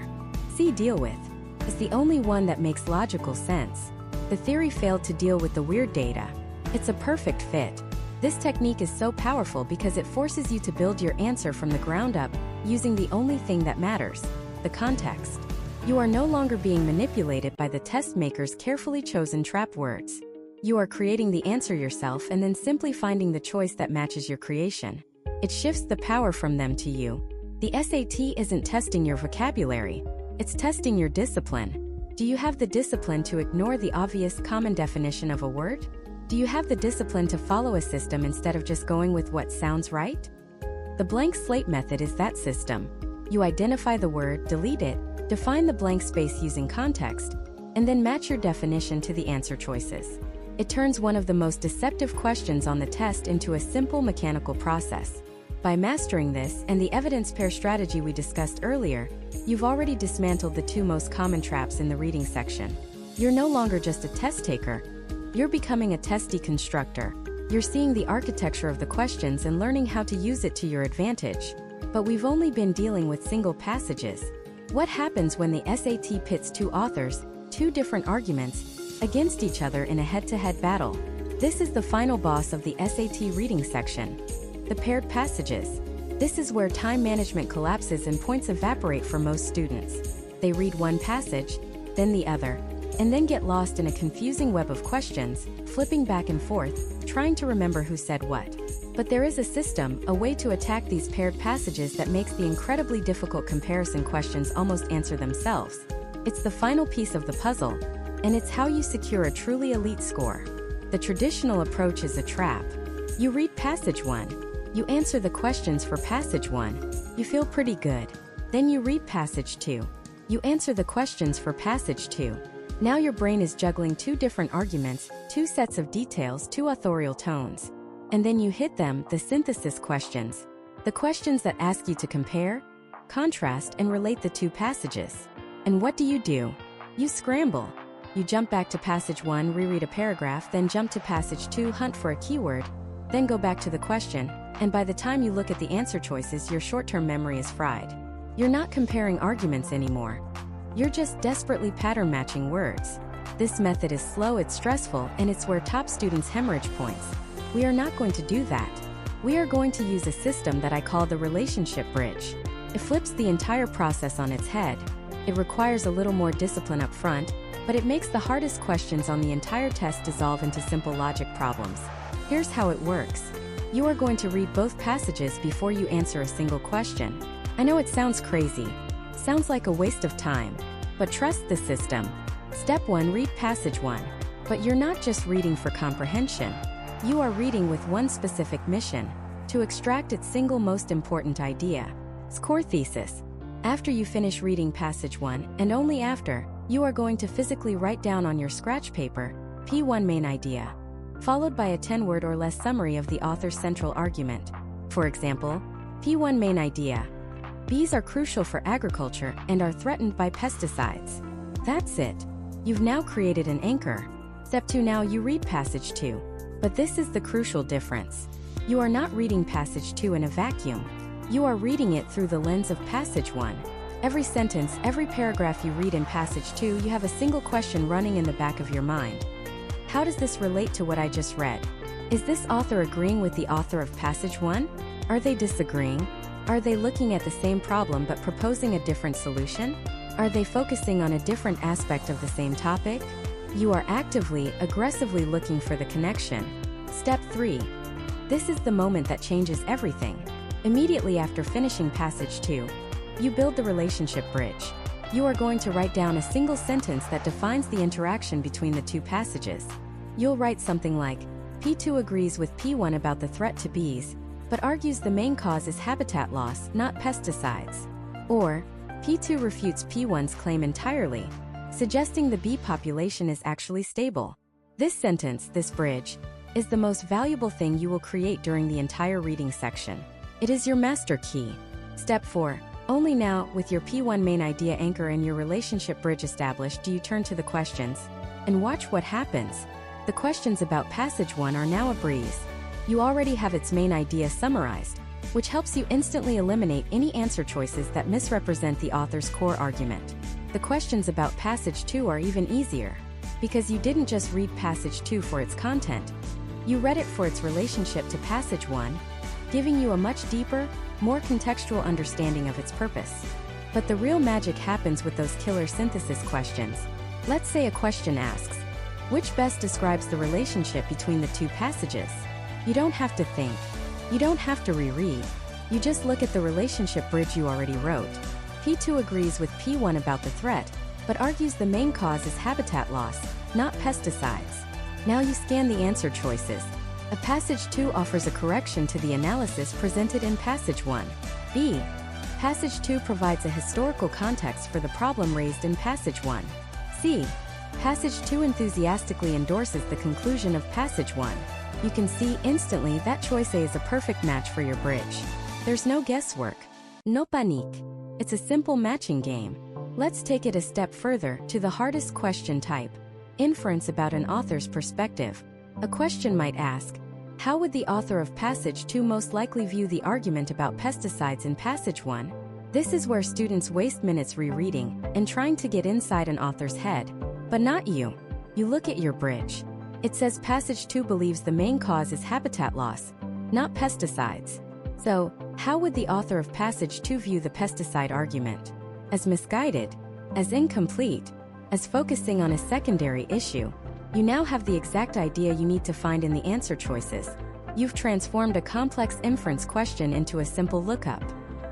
C deal with is the only one that makes logical sense. The theory failed to deal with the weird data. It's a perfect fit. This technique is so powerful because it forces you to build your answer from the ground up, using the only thing that matters, the context. You are no longer being manipulated by the test maker's carefully chosen trap words. You are creating the answer yourself and then simply finding the choice that matches your creation. It shifts the power from them to you. The SAT isn't testing your vocabulary. It's testing your discipline. Do you have the discipline to ignore the obvious common definition of a word? Do you have the discipline to follow a system instead of just going with what sounds right? The blank slate method is that system. You identify the word, delete it, define the blank space using context, and then match your definition to the answer choices. It turns one of the most deceptive questions on the test into a simple mechanical process. By mastering this and the evidence pair strategy we discussed earlier, you've already dismantled the two most common traps in the reading section. You're no longer just a test taker. You're becoming a test deconstructor. You're seeing the architecture of the questions and learning how to use it to your advantage. But we've only been dealing with single passages. What happens when the SAT pits two authors, two different arguments, against each other in a head-to-head battle? This is the final boss of the SAT reading section. The paired passages. This is where time management collapses and points evaporate for most students. They read one passage, then the other, and then get lost in a confusing web of questions, flipping back and forth, trying to remember who said what. But there is a system, a way to attack these paired passages that makes the incredibly difficult comparison questions almost answer themselves. It's the final piece of the puzzle, and it's how you secure a truly elite score. The traditional approach is a trap. You read passage 1. You answer the questions for passage 1. You feel pretty good. Then you read passage 2. You answer the questions for passage 2. Now your brain is juggling two different arguments, two sets of details, two authorial tones. And then you hit them, the synthesis questions. The questions that ask you to compare, contrast, and relate the two passages. And what do? You scramble. You jump back to passage 1, reread a paragraph, then jump to passage 2, hunt for a keyword, then go back to the question, and by the time you look at the answer choices, your short-term memory is fried. You're not comparing arguments anymore. You're just desperately pattern matching words. This method is slow, it's stressful, and it's where top students hemorrhage points. We are not going to do that. We are going to use a system that I call the relationship bridge. It flips the entire process on its head. It requires a little more discipline up front, but it makes the hardest questions on the entire test dissolve into simple logic problems. Here's how it works. You are going to read both passages before you answer a single question. I know it sounds crazy. Sounds like a waste of time. But trust the system. Step 1, read passage 1. But you're not just reading for comprehension. You are reading with one specific mission: to extract its single most important idea, its core thesis. After you finish reading passage 1, and only after, you are going to physically write down on your scratch paper, P1 main idea, followed by a 10-word or less summary of the author's central argument. For example, P1 main idea: bees are crucial for agriculture and are threatened by pesticides. That's it. You've now created an anchor. Step 2, now you read passage 2. But this is the crucial difference. You are not reading passage 2 in a vacuum. You are reading it through the lens of passage 1. Every sentence, every paragraph you read in passage 2, you have a single question running in the back of your mind. How does this relate to what I just read? Is this author agreeing with the author of passage 1? Are they disagreeing? Are they looking at the same problem but proposing a different solution? Are they focusing on a different aspect of the same topic? You are actively, aggressively looking for the connection. Step 3. This is the moment that changes everything. Immediately after finishing passage 2, you build the relationship bridge. You are going to write down a single sentence that defines the interaction between the two passages. You'll write something like, P2 agrees with P1 about the threat to bees, but argues the main cause is habitat loss, not pesticides. Or, P2 refutes P1's claim entirely, suggesting the bee population is actually stable. This sentence, this bridge, is the most valuable thing you will create during the entire reading section. It is your master key. Step 4. Only now, with your P1 main idea anchor and your relationship bridge established, do you turn to the questions. And watch what happens. The questions about passage 1 are now a breeze. You already have its main idea summarized, which helps you instantly eliminate any answer choices that misrepresent the author's core argument. The questions about passage 2 are even easier, because you didn't just read passage 2 for its content. You read it for its relationship to passage 1, giving you a much deeper, more contextual understanding of its purpose. But the real magic happens with those killer synthesis questions. Let's say a question asks, which best describes the relationship between the two passages? You don't have to think. You don't have to reread. You just look at the relationship bridge you already wrote. P2 agrees with P1 about the threat, but argues the main cause is habitat loss, not pesticides. Now you scan the answer choices. A passage 2 offers a correction to the analysis presented in passage 1. B. Passage 2 provides a historical context for the problem raised in passage 1. C. Passage 2 enthusiastically endorses the conclusion of passage 1. You can see instantly that choice A is a perfect match for your bridge. There's no guesswork. No panique. It's a simple matching game. Let's take it a step further to the hardest question type. Inference about an author's perspective. A question might ask, how would the author of passage 2 most likely view the argument about pesticides in passage 1? This is where students waste minutes rereading and trying to get inside an author's head. But not you. You look at your bridge. It says passage 2 believes the main cause is habitat loss, not pesticides. So, how would the author of passage 2 view the pesticide argument? As misguided? As incomplete? As focusing on a secondary issue? You now have the exact idea you need to find in the answer choices. You've transformed a complex inference question into a simple lookup.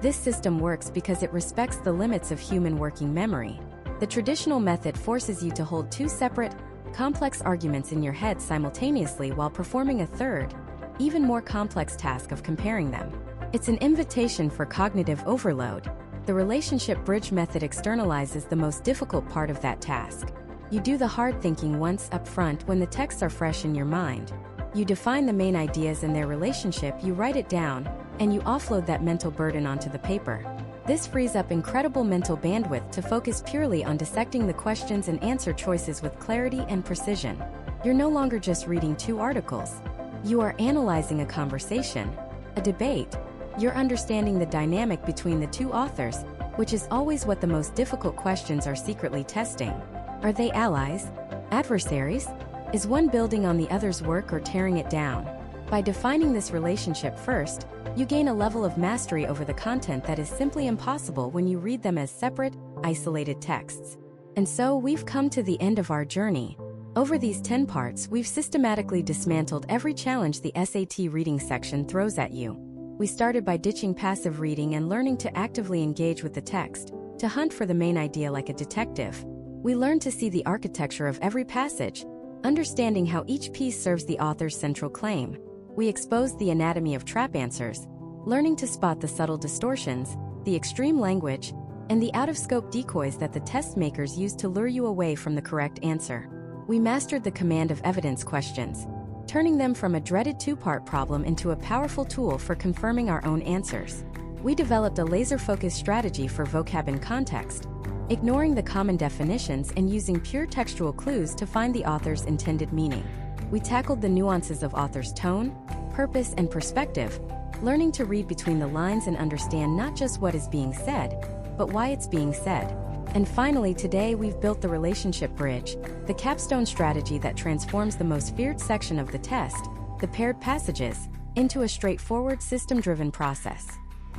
This system works because it respects the limits of human working memory. The traditional method forces you to hold two separate, complex arguments in your head simultaneously while performing a third, even more complex task of comparing them. It's an invitation for cognitive overload. The relationship bridge method externalizes the most difficult part of that task. You do the hard thinking once up front when the texts are fresh in your mind. You define the main ideas and their relationship, you write it down, and you offload that mental burden onto the paper. This frees up incredible mental bandwidth to focus purely on dissecting the questions and answer choices with clarity and precision. You're no longer just reading two articles. You are analyzing a conversation, a debate. You're understanding the dynamic between the two authors, which is always what the most difficult questions are secretly testing. Are they allies? Adversaries? Is one building on the other's work or tearing it down? By defining this relationship first, you gain a level of mastery over the content that is simply impossible when you read them as separate, isolated texts. And so we've come to the end of our journey. Over these 10 parts, we've systematically dismantled every challenge the SAT reading section throws at you. We started by ditching passive reading and learning to actively engage with the text, to hunt for the main idea like a detective. We learned to see the architecture of every passage, understanding how each piece serves the author's central claim. We exposed the anatomy of trap answers, learning to spot the subtle distortions, the extreme language, and the out-of-scope decoys that the test makers use to lure you away from the correct answer. We mastered the command of evidence questions, turning them from a dreaded two-part problem into a powerful tool for confirming our own answers. We developed a laser-focused strategy for vocab and context, ignoring the common definitions and using pure textual clues to find the author's intended meaning. We tackled the nuances of author's tone, purpose, and perspective, learning to read between the lines and understand not just what is being said, but why it's being said. And finally, today we've built the relationship bridge, the capstone strategy that transforms the most feared section of the test, the paired passages, into a straightforward system-driven process.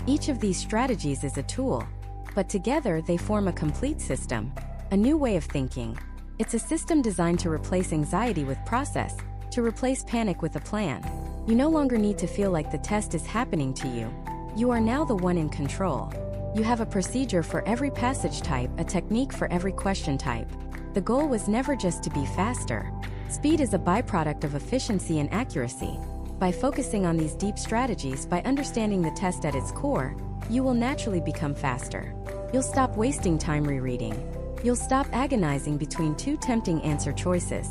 Each of these strategies is a tool, but together they form a complete system, a new way of thinking. It's a system designed to replace anxiety with process, to replace panic with a plan. You no longer need to feel like the test is happening to you. You are now the one in control. You have a procedure for every passage type, a technique for every question type. The goal was never just to be faster. Speed is a byproduct of efficiency and accuracy. By focusing on these deep strategies, by understanding the test at its core, you will naturally become faster. You'll stop wasting time rereading. You'll stop agonizing between two tempting answer choices.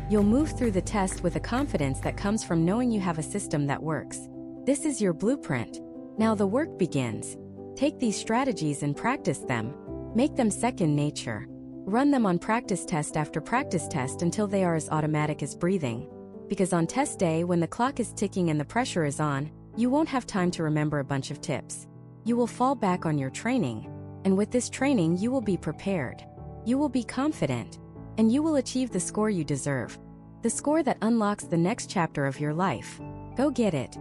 You'll move through the test with a confidence that comes from knowing you have a system that works. This is your blueprint. Now the work begins. Take these strategies and practice them. Make them second nature. Run them on practice test after practice test until they are as automatic as breathing. Because on test day, when the clock is ticking and the pressure is on, you won't have time to remember a bunch of tips. You will fall back on your training. And with this training, you will be prepared. You will be confident. And you will achieve the score you deserve. The score that unlocks the next chapter of your life. Go get it.